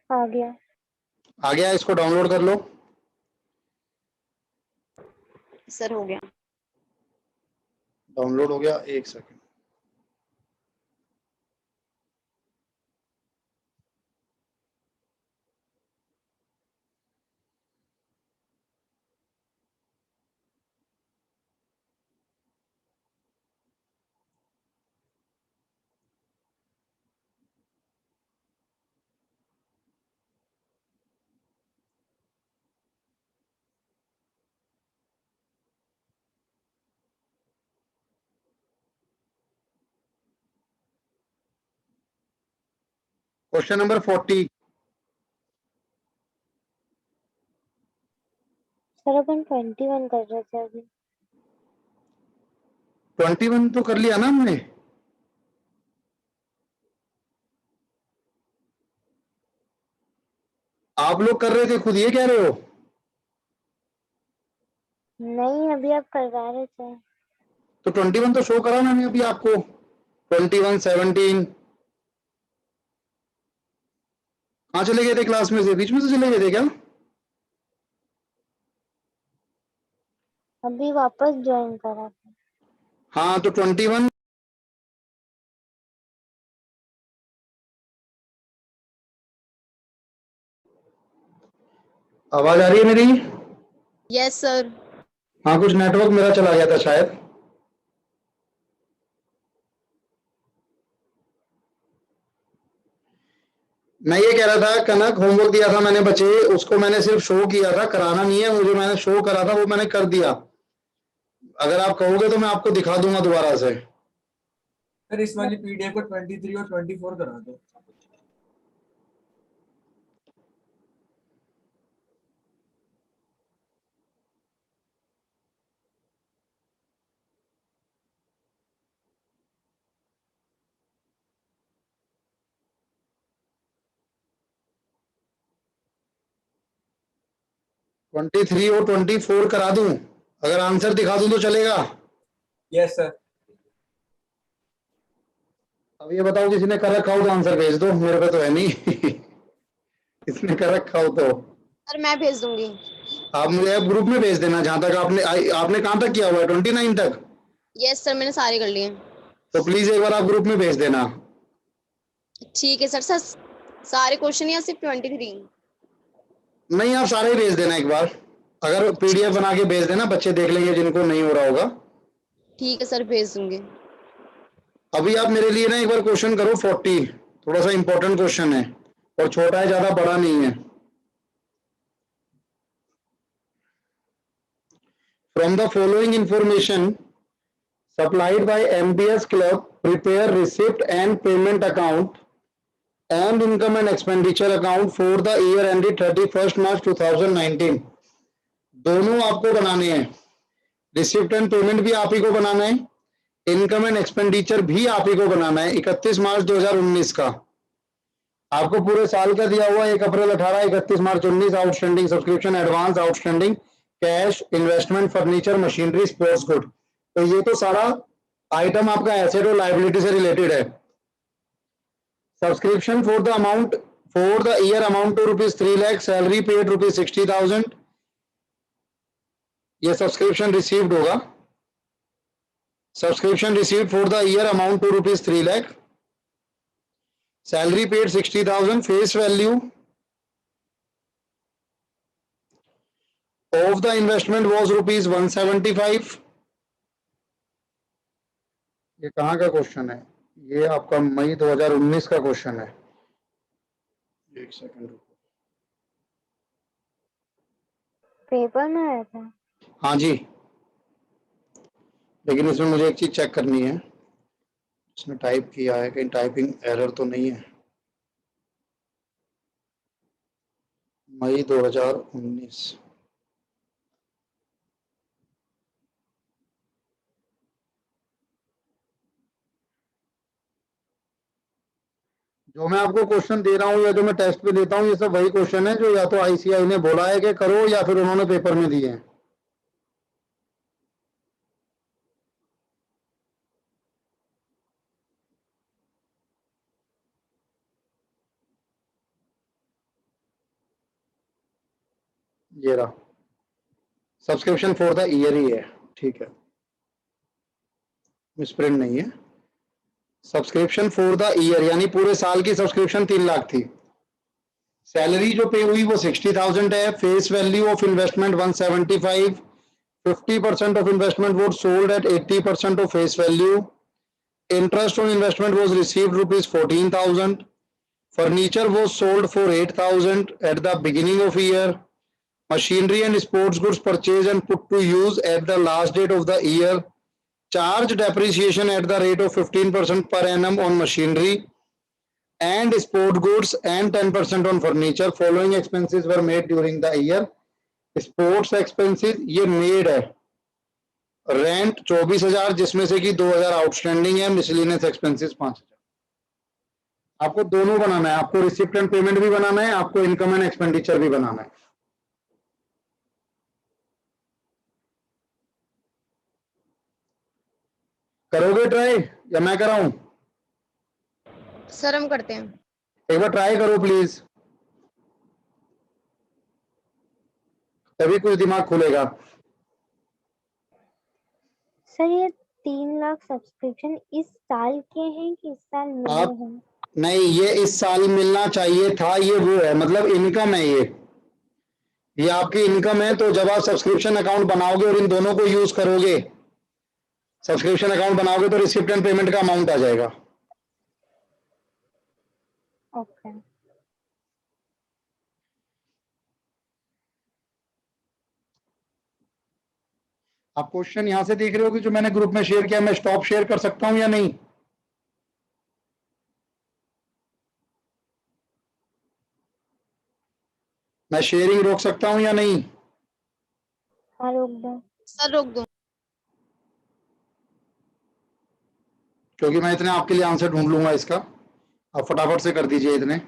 आ गया। आ गया, इसको डाउनलोड कर लो। सर हो गया। डाउनलोड हो गया, एक सेकंड। Question number 40। सर अपन 21 कर रहे थे अभी। 21 तो कर लिया ना हमने। आप लोग कर रहे थे, खुद ये कह रहे हो? नहीं, अभी आप करवा रहे थे। तो 21 तो शो करा मैंने अभी आपको। 21, 17। कहाँ चले गए थे क्लास में से? बीच में से चले गए थे क्या? अभी वापस ज्वाइन करा था। हाँ, तो 21। आवाज आ रही है मेरी? Yes sir. हाँ, कुछ नेटवर्क मेरा चला गया था शायद। मैं ये कह रहा था, कनक होमवर्क दिया था मैंने बच्चे, उसको मैंने सिर्फ शो किया था, कराना नहीं है मुझे। मैंने शो करा था, वो मैंने कर दिया। अगर आप कहोगे तो मैं आपको दिखा दूंगा दोबारा से। सर इस वाली पीडीएफ को 23 और 24 करा दो। ट्वेंटी थ्री और 24 करा दूं? अगर आंसर दिखा दूं तो चलेगा? Yes sir. अब ये बताओ, किसी ने कर रखा हो तो आंसर भेज दो, मेरे पे तो है नहीं। इसने कर रखा हो तो सर मैं भेज दूंगी। आप मुझे ग्रुप में भेज देना। जहां तक आपने कहां तक किया हुआ है? 29 तक? यस सर मैंने सारे कर लिए। तो प्लीज एक बार आप ग्रुप में भेज देना। ठीक है सर। सर सारे क्वेश्चन या सिर्फ 23? नहीं, आप सारे ही भेज देना एक बार। अगर पीडीएफ बना के भेज देना, बच्चे देख लेंगे जिनको नहीं हो रहा होगा। ठीक है सर भेज दूंगी। अभी आप मेरे लिए ना एक बार क्वेश्चन करो 40। थोड़ा सा इंपॉर्टेंट क्वेश्चन है और छोटा है, ज्यादा बड़ा नहीं है। From the following information supplied by MBS Club, prepare receipt and payment account and income and expenditure account for the year ended 31st March 2019। दोनों आपको बनाने हैं। रिसिप्ट एंड पेमेंट भी आप ही को बनाना है, इनकम एंड एक्सपेंडिचर भी आप ही को बनाना है 31 मार्च 2019 का। आपको पूरे साल का दिया हुआ 1 अप्रैल 18, 31 मार्च 19, outstanding subscription, advance, outstanding cash, investment, furniture, machinery, sports good. तो ये तो सारा आइटम आपका एसेट और लायबिलिटी से रिलेटेड है। Subscription for the amount for the year amount to ₹3 lakh, salary paid ₹60,000। ये सब्सक्रिप्शन रिसीव्ड होगा। Subscription received for the year amount to ₹3 lakh, salary paid 60,000, face value of the investment was ₹175। ये कहाँ का question है? ये आपका मई 2019 का क्वेश्चन है। एक सेकंड रुको। पेपर में आया था। हाँ जी, लेकिन इसमें मुझे एक चीज चेक करनी है। इसमें टाइप किया है, कहीं टाइपिंग एरर तो नहीं है? मई 2019। जो मैं आपको क्वेश्चन दे रहा हूँ या जो मैं टेस्ट पे देता हूँ, ये सब वही क्वेश्चन है जो या तो आईसीआई ने बोला है कि करो या फिर उन्होंने पेपर में दिए हैं। ये रहा, सब्सक्रिप्शन फॉर द ईयर ही है, ठीक है, मिसप्रिंट नहीं है। सब्सक्रिप्शन फॉर द ईयर यानी पूरे साल की सब्सक्रिप्शन 3 लाख थी। सैलरी जो पे हुई वो 60,000 है। Face value of investment 175। 50% of investment was sold at 80% of face value. Interest on investment was received rupees 14,000. Furniture was sold for 8,000 at the beginning of year. Machinery and sports goods purchased and put to use at the last date of the year. Charge depreciation at the rate of 15% per annum on machinery and sport goods and 10% on furniture. Following expenses were made during the year. Sports expenses ये made है। Rent 24,000 जिसमें से कि 2,000 outstanding है। Miscellaneous expenses 5,000। आपको दोनों बनाना है, आपको रिसिप्ट एंड पेमेंट भी बनाना है, आपको इनकम एंड एक्सपेंडिचर भी बनाना है। करोगे ट्राई या मैं कराऊं? सर हम करते हैं। एक बार ट्राई करो प्लीज, तभी कुछ दिमाग खुलेगा। सर ये 3 लाख सब्सक्रिप्शन इस साल के हैं कि इस साल मिले आप हैं? नहीं, ये इस साल मिलना चाहिए था, ये वो है, मतलब इनकम है ये आपकी इनकम है। तो जब आप सब्सक्रिप्शन अकाउंट बनाओगे और इन दोनों को यूज करोगे, सब्सक्रिप्शन अकाउंट बनाओगे तो रिसिप्ट एंड पेमेंट का अमाउंट आ जाएगा। ओके। आप क्वेश्चन यहां से देख रहे हो कि जो मैंने ग्रुप में शेयर किया, मैं स्टॉप शेयर कर सकता हूं या नहीं? मैं शेयरिंग रोक सकता हूं या नहीं? हाँ रोक दो। सर रोक दो। क्योंकि मैं इतने आपके लिए आंसर ढूंढ लूंगा इसका। आप फटाफट से कर दीजिए इतने,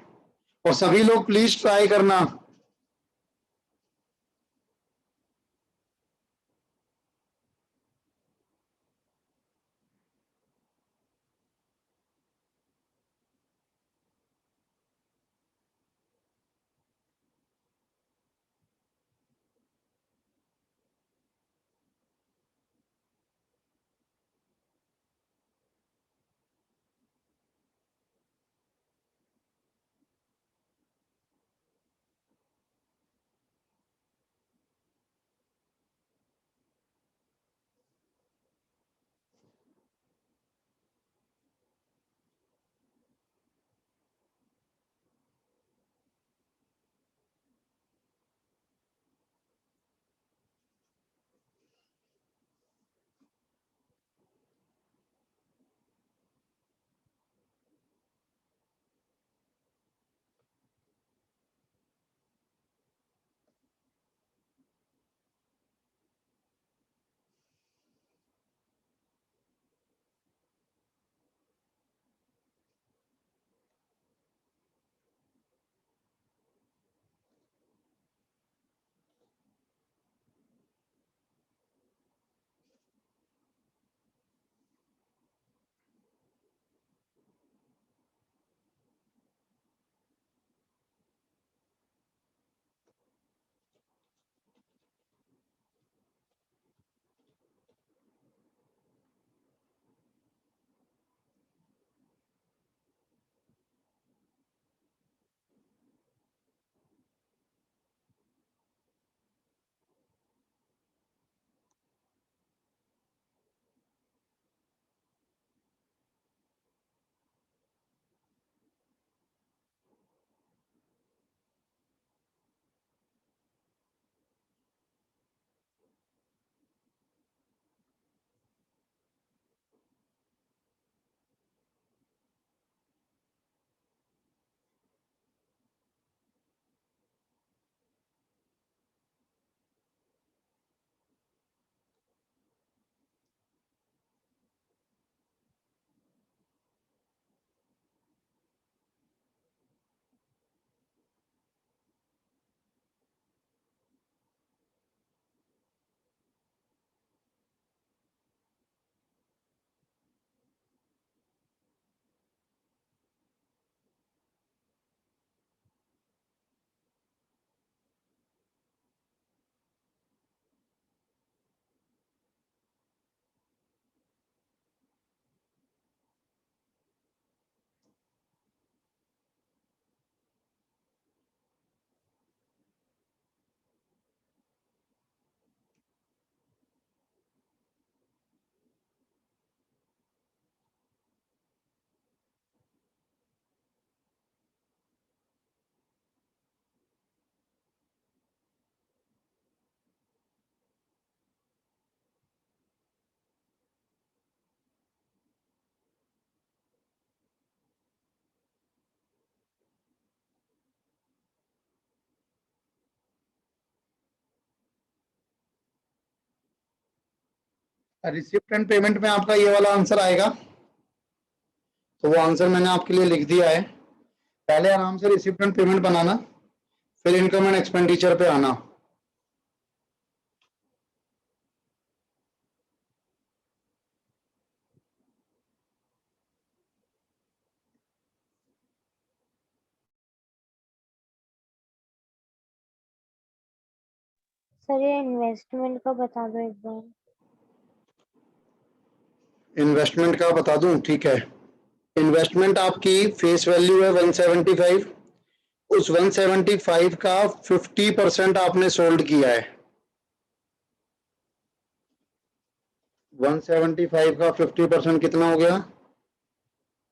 और सभी लोग प्लीज ट्राई करना। रिसिप्ट एंड पेमेंट में आपका ये वाला आंसर आएगा, तो वो आंसर मैंने आपके लिए लिख दिया है। पहले आराम से रिसिप्ट एंड पेमेंट बनाना, फिर इनकम एंड एक्सपेंडिचर पे आना। सर ये इन्वेस्टमेंट का बता दो एक बार। इन्वेस्टमेंट का बता दूं, ठीक है। इन्वेस्टमेंट आपकी फेस वैल्यू है 175। उस 175 का 50% आपने सोल्ड किया है। 175 का 50% कितना हो गया?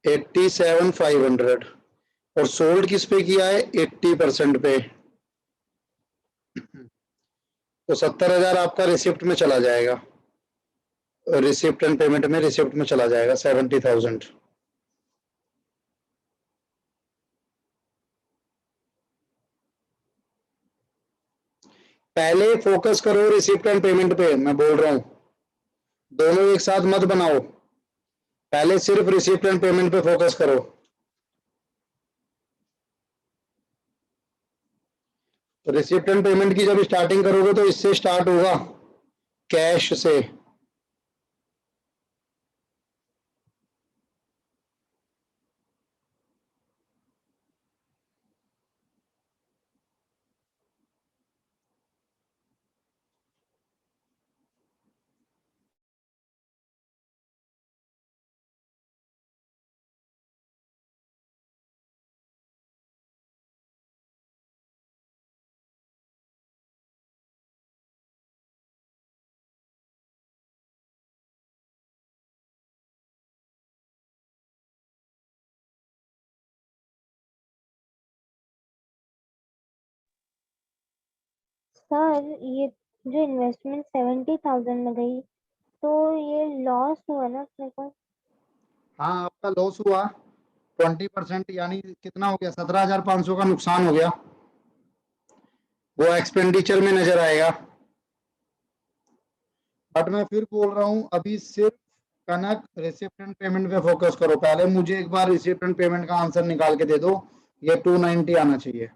87,500। और सोल्ड किस पे किया है? 80% पे। तो 70,000 आपका रिसिप्ट में चला जाएगा, रिसिप्ट एंड पेमेंट में, रिसिप्ट में चला जाएगा 70,000। पहले फोकस करो रिसिप्ट एंड पेमेंट पे, मैं बोल रहा हूं, दोनों एक साथ मत बनाओ। पहले सिर्फ रिसिप्ट एंड पेमेंट पे फोकस करो। रिसिप्ट एंड पेमेंट की जब स्टार्टिंग करोगे तो इससे स्टार्ट होगा, कैश से। सर ये जो इन्वेस्टमेंट 70,000 में गई, तो ये लॉस हुआ ना अपने को? हाँ, आपका लॉस हुआ 20%, यानी कितना हो गया? 17,500 का नुकसान हो गया। वो एक्सपेंडिचर में नजर आएगा। बट मैं फिर बोल रहा हूँ, अभी सिर्फ कनक रिसिप्ट एंड पेमेंट पे फोकस करो। पहले मुझे एक बार रिसिप्ट एंड पेमेंट का आंसर निकाल के दे दो, ये 290 आना चाहिए।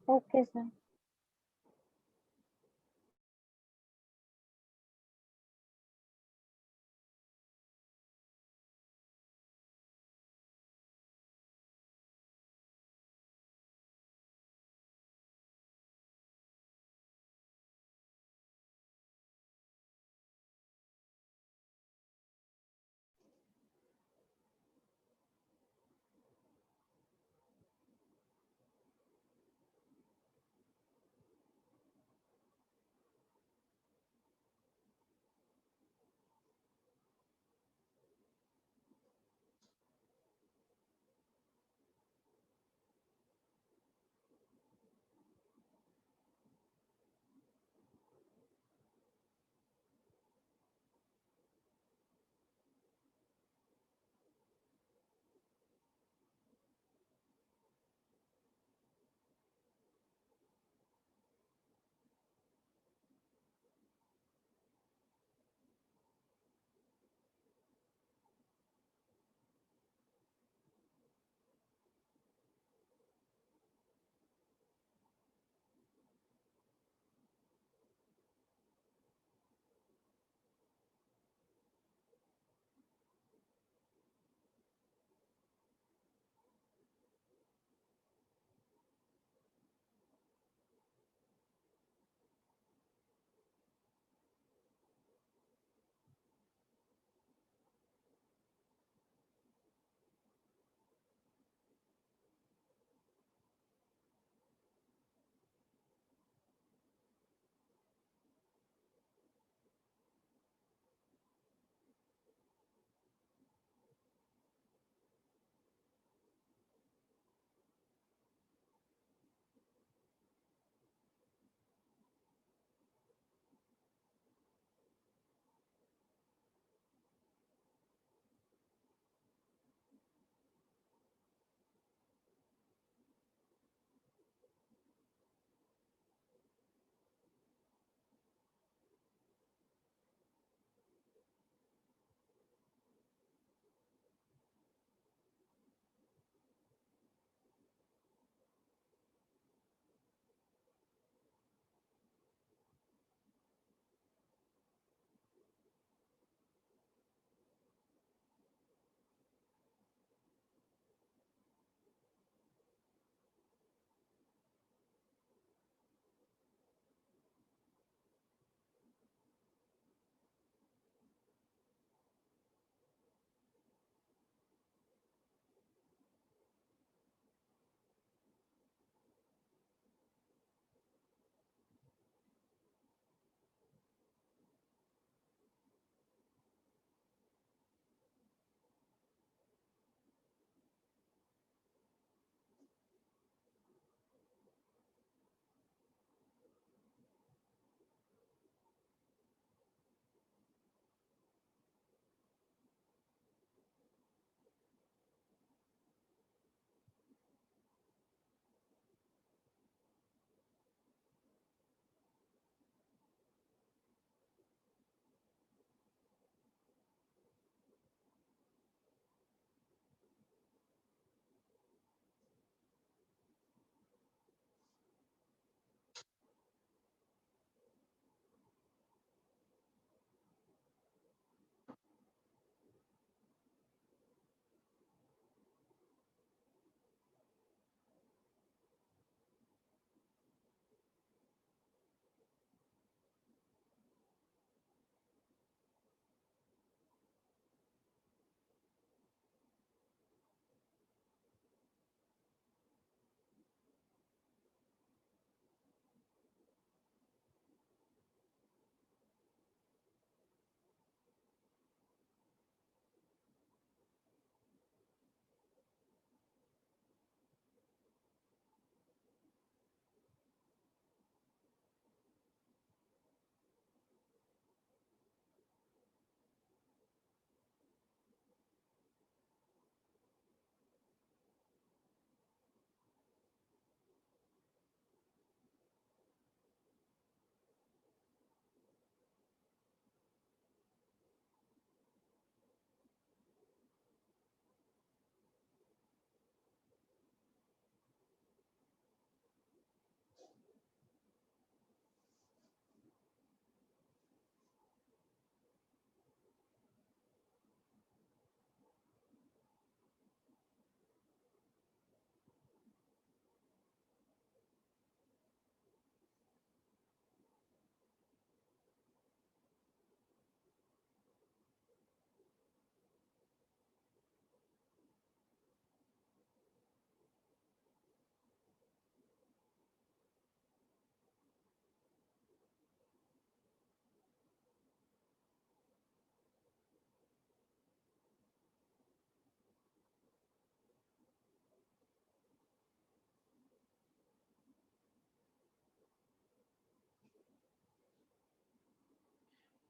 Okay sir.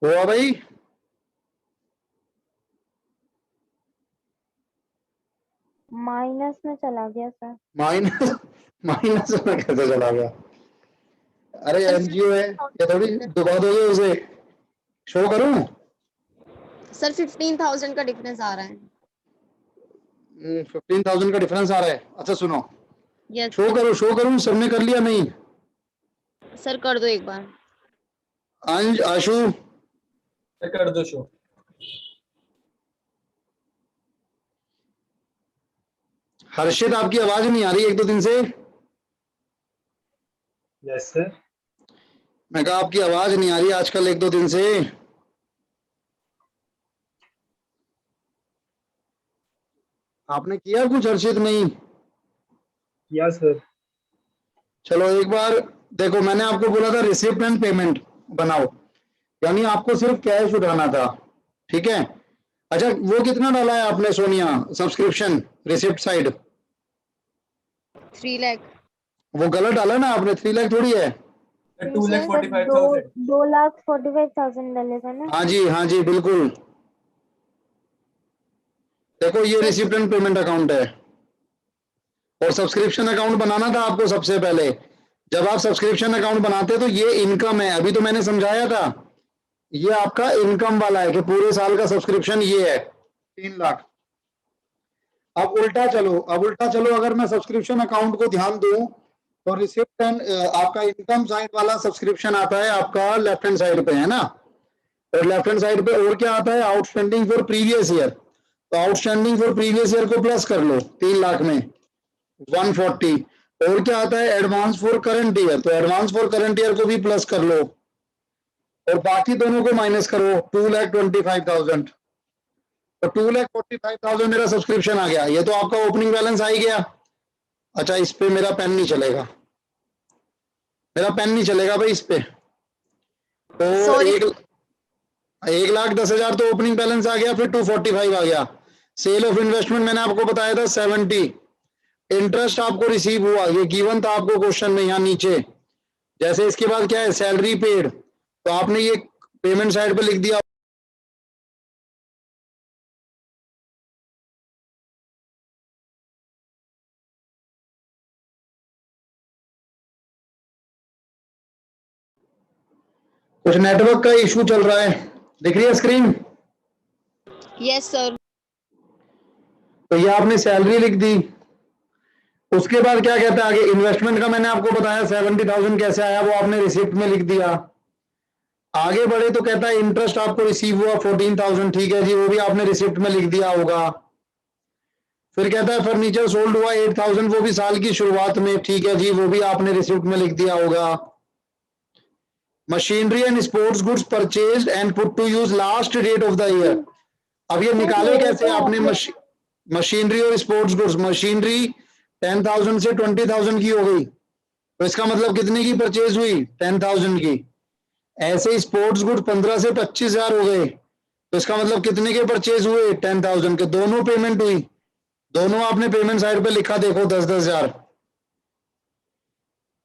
हुआ भाई? माइनस में चला गया सर। माइनस माइनस में कैसे चला गया? अरे सर एनजीओ है, ये थोड़ी डुबा दोगे उसे। शो करूं? सर 15,000 का डिफरेंस आ रहा है। 15,000 का डिफरेंस आ रहा है। अच्छा सुनो, यस शो करूं, सबने कर लिया नहीं? सर, कर दो एक बार। अंज, आशु, कर दो शो। हर्षित आपकी आवाज नहीं आ रही एक दो दिन से। Yes sir. मैं कहा आपकी आवाज नहीं आ रही आजकल एक दो दिन से। आपने किया कुछ हर्षित? नहीं किया सर। चलो एक बार देखो, मैंने आपको बोला था रिसिप्ट एंड पेमेंट बनाओ, यानी आपको सिर्फ कैश उठाना था, ठीक है? अच्छा वो कितना डाला है आपने Sonia subscription receipt side? 3 lakh. वो गलत डाला ना आपने, 3 लाख थोड़ी है। 2,45,000। 2,45,000 डाले थे ना। हाँ जी बिल्कुल। देखो ये रिसिप्ट एंड पेमेंट अकाउंट है, और सब्सक्रिप्शन अकाउंट बनाना था आपको सबसे पहले। जब आप सब्सक्रिप्शन अकाउंट बनाते तो ये इनकम है, अभी तो मैंने समझाया था, ये आपका इनकम वाला है कि पूरे साल का सब्सक्रिप्शन ये है 3 लाख। अब उल्टा चलो, अगर मैं सब्सक्रिप्शन अकाउंट को ध्यान दूं तो रिसिप्ट एंड आपका इनकम साइड वाला सब्सक्रिप्शन आता है आपका लेफ्ट हैंड साइड पे, है ना? और लेफ्ट हैंड साइड पे और क्या आता है? Outstanding for previous year. तो आउटस्टैंडिंग फॉर प्रीवियस ईयर को प्लस कर लो 3 लाख में 140। और क्या आता है? एडवांस फॉर करंट ईयर, तो एडवांस फॉर करंट ईयर को भी प्लस कर लो, और बाकी दोनों को माइनस करो 2,25,000। तो 2,45,000 मेरा सब्सक्रिप्शन आ गया। ये तो आपका ओपनिंग बैलेंस आ ही गया। अच्छा इस पे मेरा पेन नहीं चलेगा, भाई इस पे। तो सॉरी। 1,10,000 तो ओपनिंग बैलेंस आ गया, फिर 245 आ गया। सेल ऑफ इन्वेस्टमेंट मैंने आपको बताया था 70। इंटरेस्ट आपको रिसीव हुआ, ये गिवन था आपको क्वेश्चन में यहाँ नीचे। जैसे इसके बाद क्या है? सैलरी पेड, तो आपने ये पेमेंट साइड पे लिख दिया। कुछ नेटवर्क का इशू चल रहा है, दिख रही है स्क्रीन? Yes sir. तो ये आपने सैलरी लिख दी। उसके बाद क्या कहता है आगे? इन्वेस्टमेंट का मैंने आपको बताया 70,000 कैसे आया, वो आपने रिसिप्ट में लिख दिया। आगे बढ़े तो कहता है इंटरेस्ट आपको रिसीव हुआ 14,000, ठीक है जी, वो भी आपने रिसिप्ट में लिख दिया होगा। फिर कहता है फर्नीचर सोल्ड हुआ 8,000, वो भी साल की शुरुआत में, ठीक है जी, वो भी आपने रिसिप्ट में लिख दिया होगा। Machinery and sports goods purchased and put to use last date of the year. अब ये निकाले कैसे आपने? मशीनरी और स्पोर्ट्स गुड्स, मशीनरी 10,000 से 20,000 की हो गई, तो इसका मतलब कितने की परचेज हुई? 10,000 की। ऐसे स्पोर्ट्स गुड्स 15 से 25,000 हो गए, तो इसका मतलब कितने के परचेज हुए? 10,000 के। दोनों पेमेंट हुई, दोनों आपने पेमेंट साइड पे लिखा, देखो 10,000।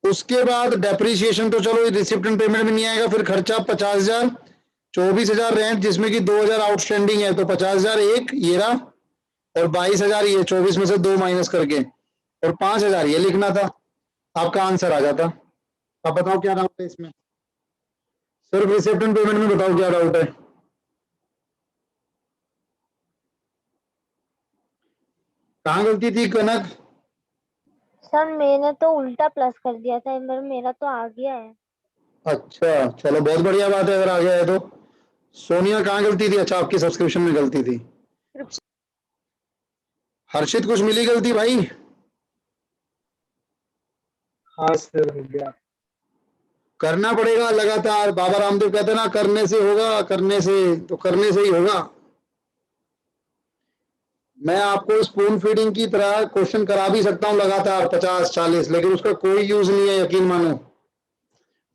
उसके बाद डेप्रीशिएशन तो चलो रिसिप्ट एंड पेमेंट में नहीं आएगा। फिर खर्चा 50,000, 24,000 रेंट, जिसमें कि 2,000 आउटस्टैंडिंग है, तो 50,000 एक ये रहा, और 22,000 ये, 24 में से 2 माइनस करके, और 5,000 ये लिखना था। आपका आंसर आ जाता। अब बताओ क्या डाउट है इसमें? सिर्फ रिसिप्ट एंड पेमेंट में बताओ क्या डाउट है? कहाँ गलती थी कनक? सर मैंने तो उल्टा प्लस कर दिया था, मेरा तो आ गया है। अच्छा चलो बहुत बढ़िया बात है अगर आ गया है तो। सोनिया कहाँ गलती थी? अच्छा आपकी सब्सक्रिप्शन में गलती थी। हर्षित कुछ मिली गलती भाई? हाँ सर हो गया। करना पड़ेगा लगातार, बाबा रामदेव कहते हैं ना, करने से होगा, करने से, तो करने से ही होगा। मैं आपको स्पून फीडिंग की तरह क्वेश्चन करा भी सकता हूं लगातार 50-40, लेकिन उसका कोई यूज नहीं है, यकीन मानो।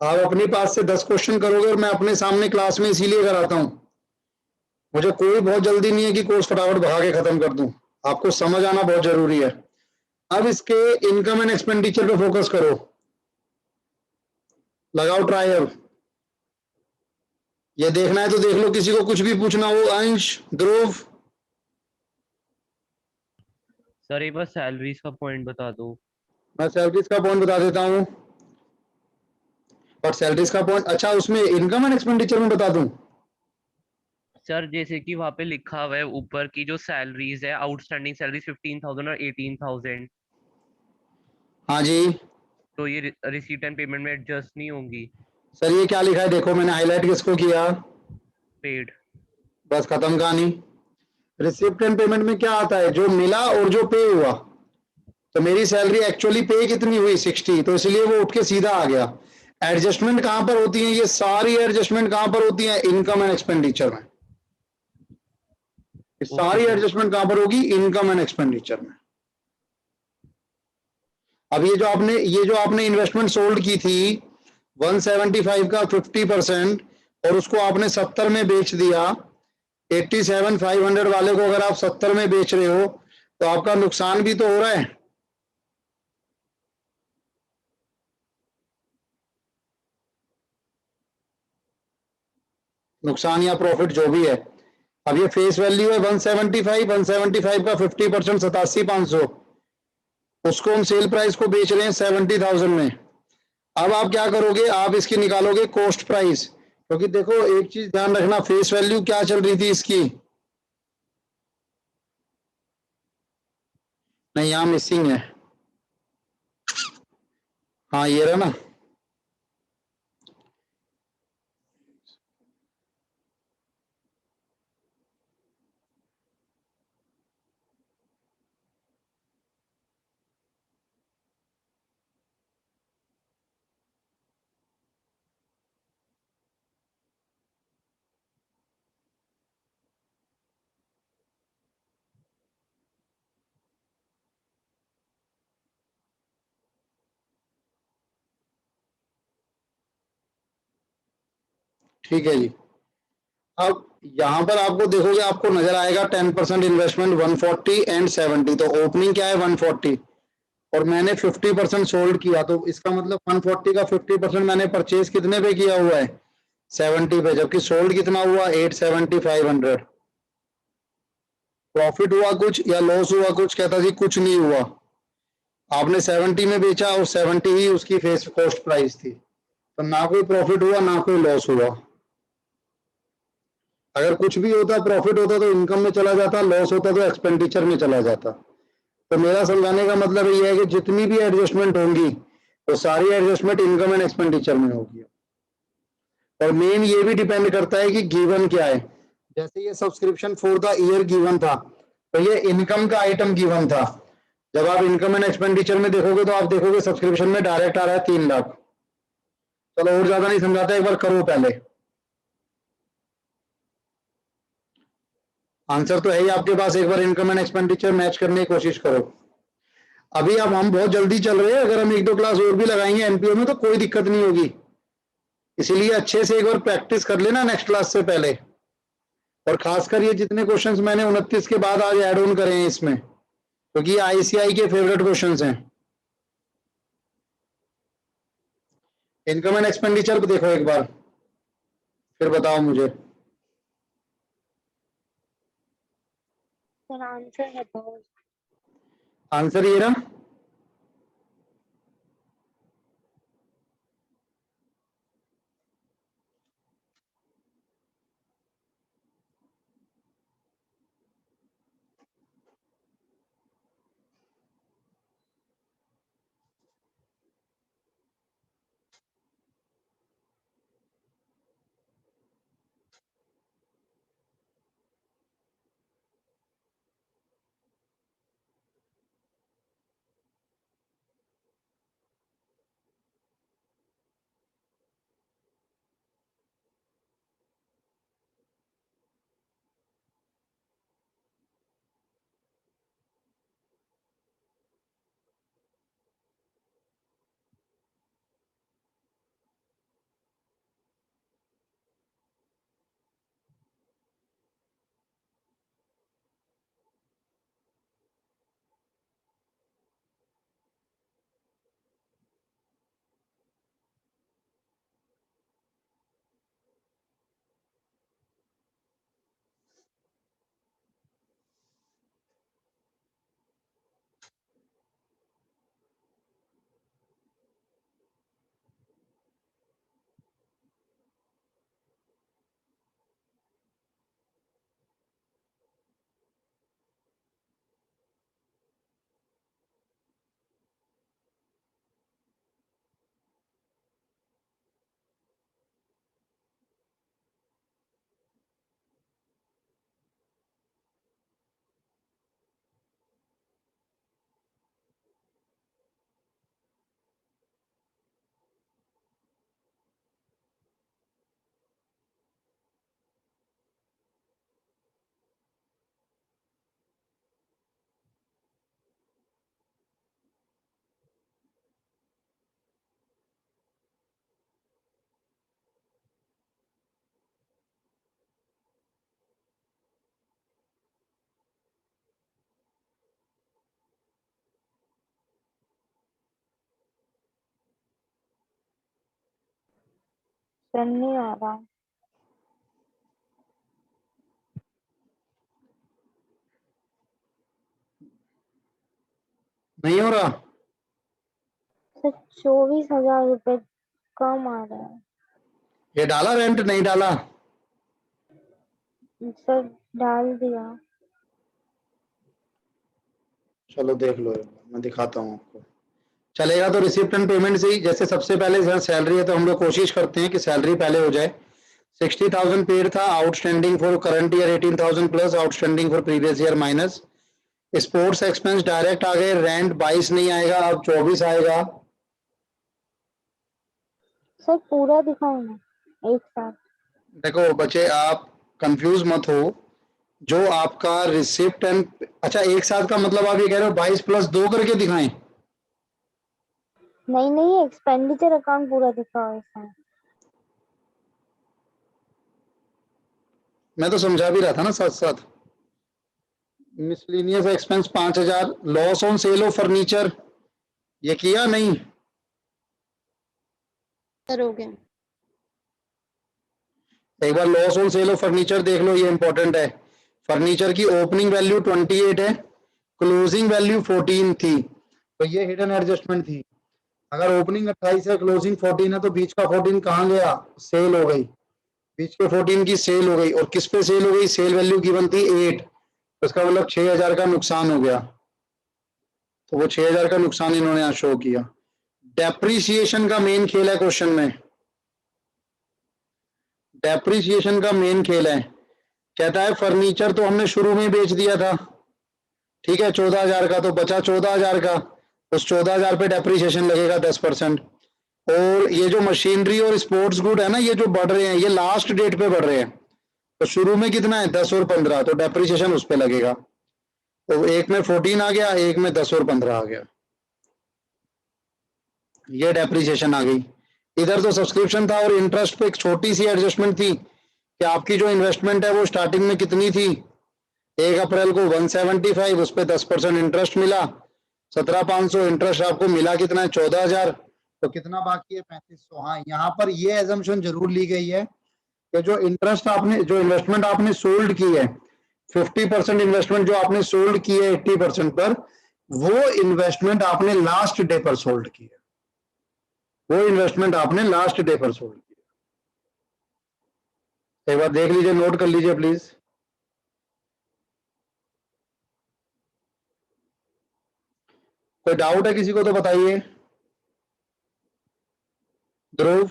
आप अपने पास से 10 क्वेश्चन करोगे, और मैं अपने सामने क्लास में इसीलिए कराता हूं, मुझे कोई बहुत जल्दी नहीं है कि कोर्स फटाफट भगा के खत्म कर दूं। आपको समझ आना बहुत जरूरी है। अब इसके इनकम एंड एक्सपेंडिचर पे फोकस करो, लगाओ ट्रायल। ये देखना है तो देख लो, किसी को कुछ भी पूछना हो, अंश, ध्रुव। सर एक बार सैलरीज का पॉइंट बता दो। मैं सैलरीज का पॉइंट बता देता हूँ, और सैलरीज का पॉइंट, अच्छा उसमें इनकम एंड एक्सपेंडिचर में बता दूं? सर जैसे कि वहां पे लिखा हुआ है ऊपर की जो सैलरीज है, आउटस्टैंडिंग सैलरीज 15,000 और 18,000, हाँ जी। तो ये रिसीट एंड पेमेंट में एडजस्ट नहीं होंगी? सर ये क्या लिखा है देखो, मैंने हाईलाइट किसको किया? पेड। बस खत्म कहानी। रिसिप्ट एंड पेमेंट में क्या आता है? जो मिला और जो पे हुआ। तो मेरी सैलरी एक्चुअली पे कितनी हुई? 60, तो इसलिए वो उठ के सीधा आ गया। एडजस्टमेंट कहां पर होती है? ये सारी एडजस्टमेंट कहां पर होती है? इनकम एंड एक्सपेंडिचर में। ये ओके सारी सर। एडजस्टमेंट कहां पर होगी? इनकम एंड एक्सपेंडिचर में। अब ये जो आपने इन्वेस्टमेंट सोल्ड की थी 175 का 50%, और उसको आपने 70 में बेच दिया, 87,500 वाले को अगर आप 70 में बेच रहे हो तो आपका नुकसान भी तो हो रहा है। नुकसान या प्रॉफिट जो भी है। अब ये फेस वैल्यू है 175 का 50%, 87,500, उसको हम सेल प्राइस को बेच रहे हैं 70,000 में। अब आप क्या करोगे? आप इसकी निकालोगे कॉस्ट प्राइस, क्योंकि देखो एक चीज ध्यान रखना, फेस वैल्यू क्या चल रही थी इसकी? नहीं, यहाँ मिसिंग है। हाँ ये रहा ना। ठीक है जी। अब यहां पर आपको देखोगे, आपको नजर आएगा 10% इन्वेस्टमेंट 140 एंड 70, तो ओपनिंग क्या है? 140, और मैंने 50% सोल्ड किया, तो इसका मतलब 140 का 50% मैंने परचेज कितने पे किया हुआ है? 70 पे, जबकि सोल्ड कितना हुआ? 870,500। प्रॉफिट हुआ कुछ या लॉस हुआ कुछ? कहता जी कुछ नहीं हुआ। आपने 70 में बेचा और 70 ही उसकी फेस कॉस्ट प्राइस थी, तो ना कोई प्रॉफिट हुआ ना कोई लॉस हुआ। अगर कुछ भी होता, प्रॉफिट होता तो इनकम में चला जाता, लॉस होता तो एक्सपेंडिचर में चला जाता। तो मेरा समझाने का मतलब ये है कि जितनी भी एडजस्टमेंट होंगी वो सारी एडजस्टमेंट इनकम एंड एक्सपेंडिचर में होगी। और मेन ये भी डिपेंड करता है कि गिवन क्या है। जैसे ये subscription for the year given था, तो ये इनकम का आइटम गिवन था। जब आप इनकम एंड एक्सपेंडिचर में देखोगे तो आप देखोगे सब्सक्रिप्शन में डायरेक्ट आ रहा है 3 लाख। चलो और ज्यादा नहीं समझाता, एक बार करो पहले। आंसर तो है ही आपके पास, एक बार इनकम एंड एक्सपेंडिचर मैच करने की कोशिश करो। अभी अब हम बहुत जल्दी चल रहे हैं, अगर हम 1-2 क्लास और भी लगाएंगे एनपीओ में तो कोई दिक्कत नहीं होगी। इसीलिए अच्छे से एक बार प्रैक्टिस कर लेना नेक्स्ट क्लास से पहले। और खासकर ये जितने क्वेश्चंस मैंने 29 के बाद आज ऐड ऑन करे हैं इसमें, क्योंकि ये आईसीआई के फेवरेट क्वेश्चंस हैं। इनकम एंड एक्सपेंडिचर को देखो एक बार, फिर बताओ मुझे। सर आंसर बताओ। आंसर ये रहा। पेन नहीं आ रहा। नहीं हो रहा? सर 24,000 रुपए कम आ रहा है। ये डाला रेंट, नहीं डाला? सर डाल दिया। चलो देख लो, मैं दिखाता हूँ आपको। चलेगा तो रिसिप्ट एंड पेमेंट से ही। जैसे सबसे पहले सैलरी है तो हम लोग कोशिश करते हैं कि सैलरी पहले हो जाए। 60,000 पेड था, outstanding for current year 18,000 plus, outstanding for previous year minus. Sports expense direct आ गए, रेंट 22 नहीं आएगा, अब 24 आएगा। सर पूरा दिखाओ ना एक साथ। देखो बच्चे, आप कंफ्यूज मत हो। जो आपका रिसिप्ट एंड, अच्छा एक साथ का मतलब आप ये कह रहे हो 22 प्लस 2 करके दिखाएं? नहीं नहीं, एक्सपेंडिचर अकाउंट पूरा दिखाओ ऐसा। मैं तो समझा भी रहा था ना साथ साथ। Miscellaneous expense 5,000, loss on sale of furniture, ये किया नहीं? सर हो गया। एक बार loss on sale of furniture देख लो, ये इंपॉर्टेंट है। फर्नीचर की ओपनिंग वैल्यू 28 है, क्लोजिंग वैल्यू 14 थी, तो ये हिडन एडजस्टमेंट थी। अगर ओपनिंग 28 है, क्लोजिंग 14 है, तो बीच का 14 कहाँ गया? सेल हो गई। बीच के 14 की सेल हो गई, और किस पे सेल हो गई? सेल वैल्यू गिवन थी 8, तो इसका मतलब 6,000 का नुकसान हो गया। तो वो 6,000 का नुकसान इन्होंने यहाँ शो किया। डेप्रीसिएशन का मेन खेल है क्वेश्चन में। डेप्रीसिएशन का मेन खेल है। कहता है फर्नीचर तो हमने शुरू में बेच दिया था, ठीक है, 14,000 का, तो बचा 14,000 का। उस 14,000 पे डेप्रीसिएशन लगेगा 10%। और ये जो मशीनरी और स्पोर्ट्स गुड है ना, ये जो बढ़ रहे हैं, ये लास्ट डेट पे बढ़ रहे हैं। तो शुरू में कितना है? 10 और 15, तो डेप्रीसिएशन उस पे लगेगा। तो एक में 14 आ गया, एक में 10 और 15 आ गया, ये डेप्रीसिएशन आ गई। इधर तो सब्सक्रिप्शन था और इंटरेस्ट पे एक छोटी सी एडजस्टमेंट थी कि आपकी जो इन्वेस्टमेंट है वो स्टार्टिंग में कितनी थी? 1 अप्रैल को 175, उस पर 10% इंटरेस्ट मिला, 17,500। इंटरेस्ट आपको मिला कितना है? 14,000। तो कितना बाकी है? 3,500। हाँ, यहाँ पर ये एजम्पशन जरूर ली गई है कि जो इंटरेस्ट आपने, जो इन्वेस्टमेंट आपने सोल्ड की है, 50% इन्वेस्टमेंट जो आपने सोल्ड की है 80% पर, वो इन्वेस्टमेंट आपने लास्ट डे पर सोल्ड की है। वो इन्वेस्टमेंट आपने लास्ट डे पर सोल्ड की है। एक बार देख लीजिए, नोट कर लीजिए प्लीज। कोई डाउट है किसी को तो बताइए। ध्रुव?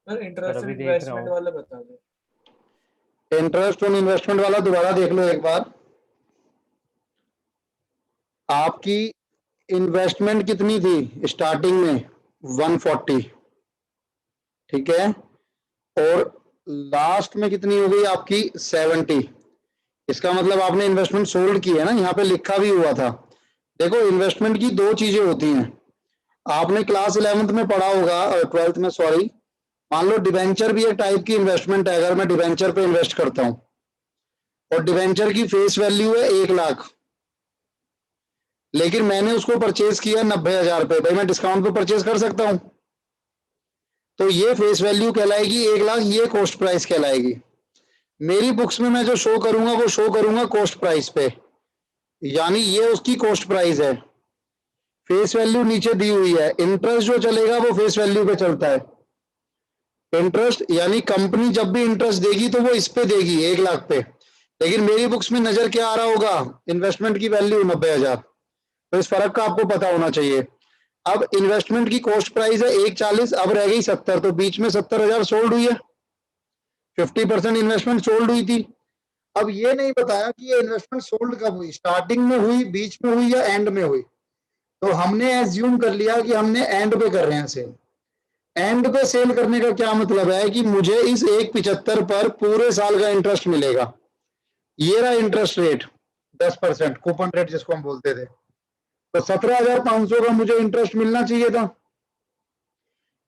सर इंटरेस्ट अभी एंड देख रहा इन्वेस्टमेंट हूँ। वाला बता दो। इंटरेस्ट ऑन इन्वेस्टमेंट वाला दोबारा देख लो एक बार। आपकी इन्वेस्टमेंट कितनी थी स्टार्टिंग में? 140, ठीक है, और लास्ट में कितनी हो गई आपकी? 70। इसका मतलब आपने इन्वेस्टमेंट सोल्ड की है ना, यहाँ पे लिखा भी हुआ था। देखो इन्वेस्टमेंट की दो चीजें होती हैं, आपने क्लास 11th में पढ़ा होगा, 12th में, सॉरी। मान लो डिवेंचर भी एक टाइप की इन्वेस्टमेंट है। अगर मैं डिवेंचर पे इन्वेस्ट करता हूं और डिवेंचर की फेस वैल्यू है 1 लाख, लेकिन मैंने उसको परचेज किया 90,000 पे, भाई मैं डिस्काउंट पे परचेज कर सकता हूं, तो ये फेस वैल्यू कहलाएगी 1 लाख, ये कॉस्ट प्राइस कहलाएगी। मेरी बुक्स में मैं जो शो करूंगा वो शो करूंगा कॉस्ट प्राइस पे, यानी ये उसकी कॉस्ट प्राइस है। फेस वैल्यू नीचे दी हुई है, इंटरेस्ट जो चलेगा वो फेस वैल्यू पे चलता है। इंटरेस्ट यानी कंपनी जब भी इंटरेस्ट देगी तो वो इस पे देगी 1 लाख पे, लेकिन मेरी बुक्स में नजर क्या आ रहा होगा? इन्वेस्टमेंट की वैल्यू 90,000। तो इस फर्क का आपको पता होना चाहिए। अब इन्वेस्टमेंट की कॉस्ट प्राइस है 140, अब रह गई 70, तो बीच में 70,000 सोल्ड हुई है, 50% इन्वेस्टमेंट सोल्ड हुई थी। अब ये नहीं बताया कि ये इन्वेस्टमेंट सोल्ड कब हुई, स्टार्टिंग में हुई, बीच में हुई या एंड में हुई। तो हमने एज्यूम कर लिया कि हमने एंड पे कर रहे हैं सेल। एंड पे सेल करने का क्या मतलब है कि मुझे इस 175 पर पूरे साल का इंटरेस्ट मिलेगा। ये रहा इंटरेस्ट रेट 10%, कूपन रेट जिसको हम बोलते थे। तो 17,500 का मुझे इंटरेस्ट मिलना चाहिए था,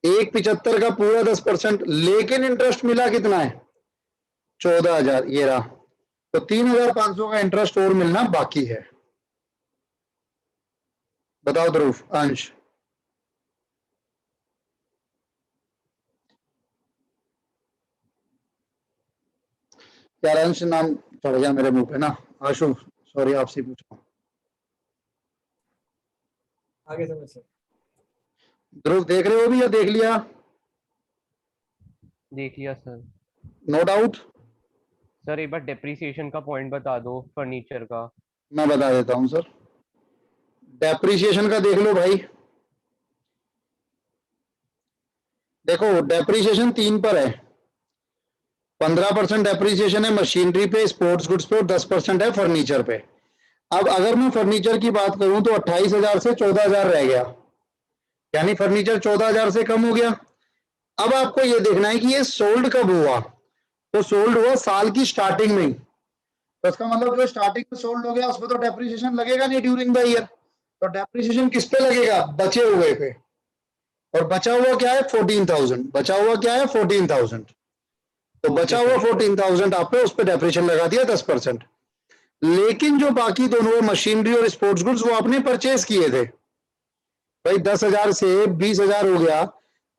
175 का पूरा 10%, लेकिन इंटरेस्ट मिला कितना है? 14,000। ये रहा, तो 3,500 का इंटरेस्ट और मिलना बाकी है। बताओ ध्रुव, अंश? यार अंश नाम चढ़ गया मेरे मुंह पे ना। आशु सॉरी, आपसे पूछा। आगे समझ सर। ध्रुव देख रहे हो भी या देख लिया? देख लिया सर। No doubt. सर एक बार डेप्रिसिएशन का पॉइंट बता दो फर्नीचर का। मैं बता देता हूं सर। डेप्रिसिएशन का देख लो भाई। देखो डेप्रिसिएशन 3 पर है। 15% डेप्रिसिएशन है मशीनरी पे, स्पोर्ट्स गुड्स पे, और 10% है फर्नीचर पे। अब अगर मैं फर्नीचर की बात करूं तो 28,000 से 14,000 रह गया, यानी फर्नीचर 14,000 से कम हो गया। अब आपको ये देखना है कि ये सोल्ड कब हुआ। तो सोल्ड हुआ साल की स्टार्टिंग में, तो इसका मतलब जो स्टार्टिंग में सोल्ड हो गया उसमें तो डेप्रिसिएशन लगेगा नहीं ड्यूरिंग द ईयर। तो डेप्रिसिएशन किस पे लगेगा? बचे हुए पे। और बचा हुआ क्या है? 14,000। बचा हुआ क्या है? 14,000। तो बचा हुआ 14,000 आपने उस पर डेप्रिसिएशन लगा दिया 10%। लेकिन जो बाकी दोनों मशीनरी और स्पोर्ट्स गुड्स वो आपने परचेज किए थे भाई, 10,000 से 20,000 हो गया।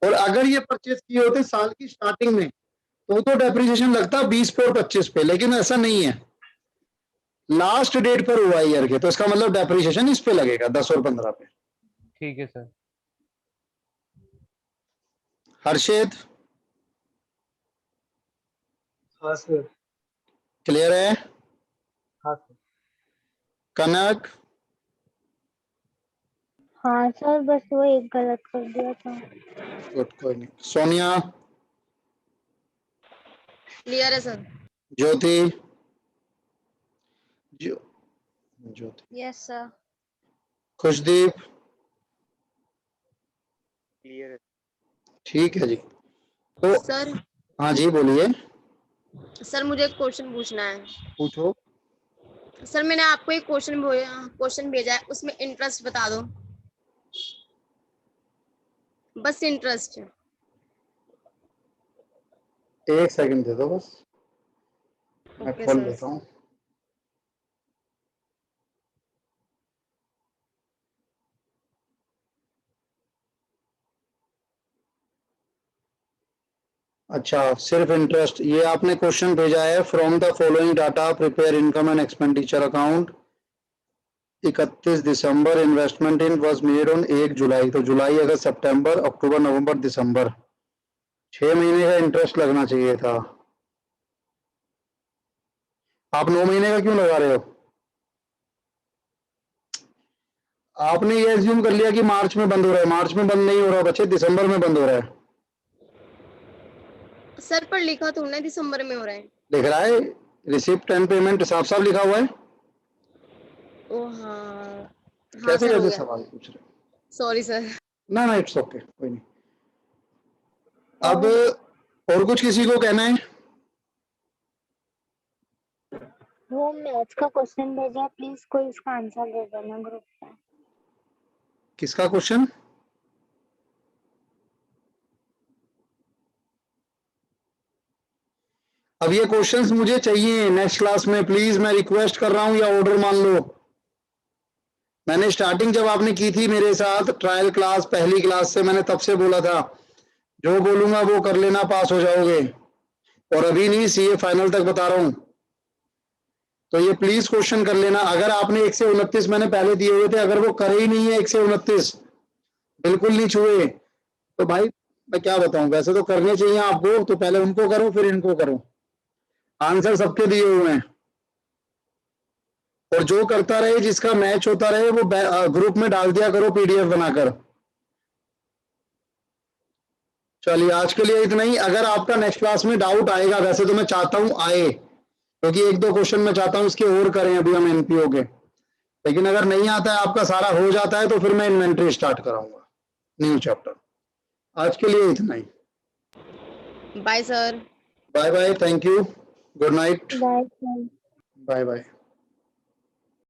और अगर ये परचेज किए होते साल की स्टार्टिंग में तो डेप्रिसिएशन लगता 20 पे और 25 पे, लेकिन ऐसा नहीं है, लास्ट डेट पर हुआ ईयर के, तो इसका मतलब डेप्रिसिएशन इस पे लगेगा 10 और 15 पे। ठीक है सर। हर्षित हाँ सर। क्लियर है? हाँ सर। कनक हाँ सर, बस वो एक गलत कर दिया था। गुड, कोई नहीं। सोनिया, क्लियर है सर। ज्योति, ज्योति, यस सर। खुशदीप, क्लियर है ठीक है जी। तो सर हाँ जी बोलिए। सर मुझे एक क्वेश्चन पूछना है। पूछो। सर मैंने आपको एक क्वेश्चन भेजा है, उसमें इंटरेस्ट बता दो, बस इंटरेस्ट। एक सेकंड दे दो बस, मैं ओके खोल सर। लेता हूँ। अच्छा, सिर्फ इंटरेस्ट, ये आपने क्वेश्चन भेजा है। From the following data prepare income and expenditure account. 31 December investment in was made on 1 जुलाई। तो जुलाई, अगस्त, सितंबर, अक्टूबर, नवंबर, दिसंबर, 6 महीने का इंटरेस्ट लगना चाहिए था। आप 9 महीने का क्यों लगा रहे हो? आपने ये एज्यूम कर लिया कि मार्च में बंद हो रहा है। मार्च में बंद नहीं हो रहा बच्चे, दिसंबर में बंद हो रहा है। सर पर लिखा तो ना दिसंबर में हो रहा है। लिख रहा है रिसिप्ट एंड पेमेंट, साफ साफ लिखा हुआ है। ओ हाँ। हाँ कैसे सर, हो कैसे गया। सवाल पूछ रहे सॉरी सर। हो? ना इट्स ओके, कोई नहीं। अब और कुछ किसी को कहना है? वो मैथ्स का क्वेश्चन भेजा है, प्लीज कोई इसका आंसर दे देना ग्रुप में। किसका क्वेश्चन? अब ये क्वेश्चंस मुझे चाहिए नेक्स्ट क्लास में, प्लीज मैं रिक्वेस्ट कर रहा हूं, या ऑर्डर मान लो। मैंने स्टार्टिंग जब आपने की थी मेरे साथ ट्रायल क्लास, पहली क्लास से, मैंने तब से बोला था जो बोलूंगा वो कर लेना, पास हो जाओगे। और अभी नहीं, सीए फाइनल तक बता रहा हूं। तो ये प्लीज क्वेश्चन कर लेना। अगर आपने 1 से 29 मैंने पहले दिए हुए थे, अगर वो करे ही नहीं है 1 से 29, बिल्कुल नहीं छुए, तो भाई मैं क्या बताऊं। वैसे तो करने चाहिए आपको, तो पहले उनको करो फिर इनको करो। आंसर सबके दिए हुए हैं। और जो करता रहे, जिसका मैच होता रहे, वो ग्रुप में डाल दिया करो पीडीएफ बनाकर। चलिए आज के लिए इतना ही। अगर आपका नेक्स्ट क्लास में डाउट आएगा, वैसे तो मैं चाहता हूं आए, क्योंकि 1-2 क्वेश्चन मैं चाहता हूं इसके और करें अभी हम एनपीओ के। लेकिन अगर नहीं आता है, आपका सारा हो जाता है, तो फिर मैं इन्वेंट्री स्टार्ट कराऊंगा, न्यू चैप्टर। आज के लिए इतना ही। Bye sir. Bye bye, thank you, good night, bye sir. Bye bye.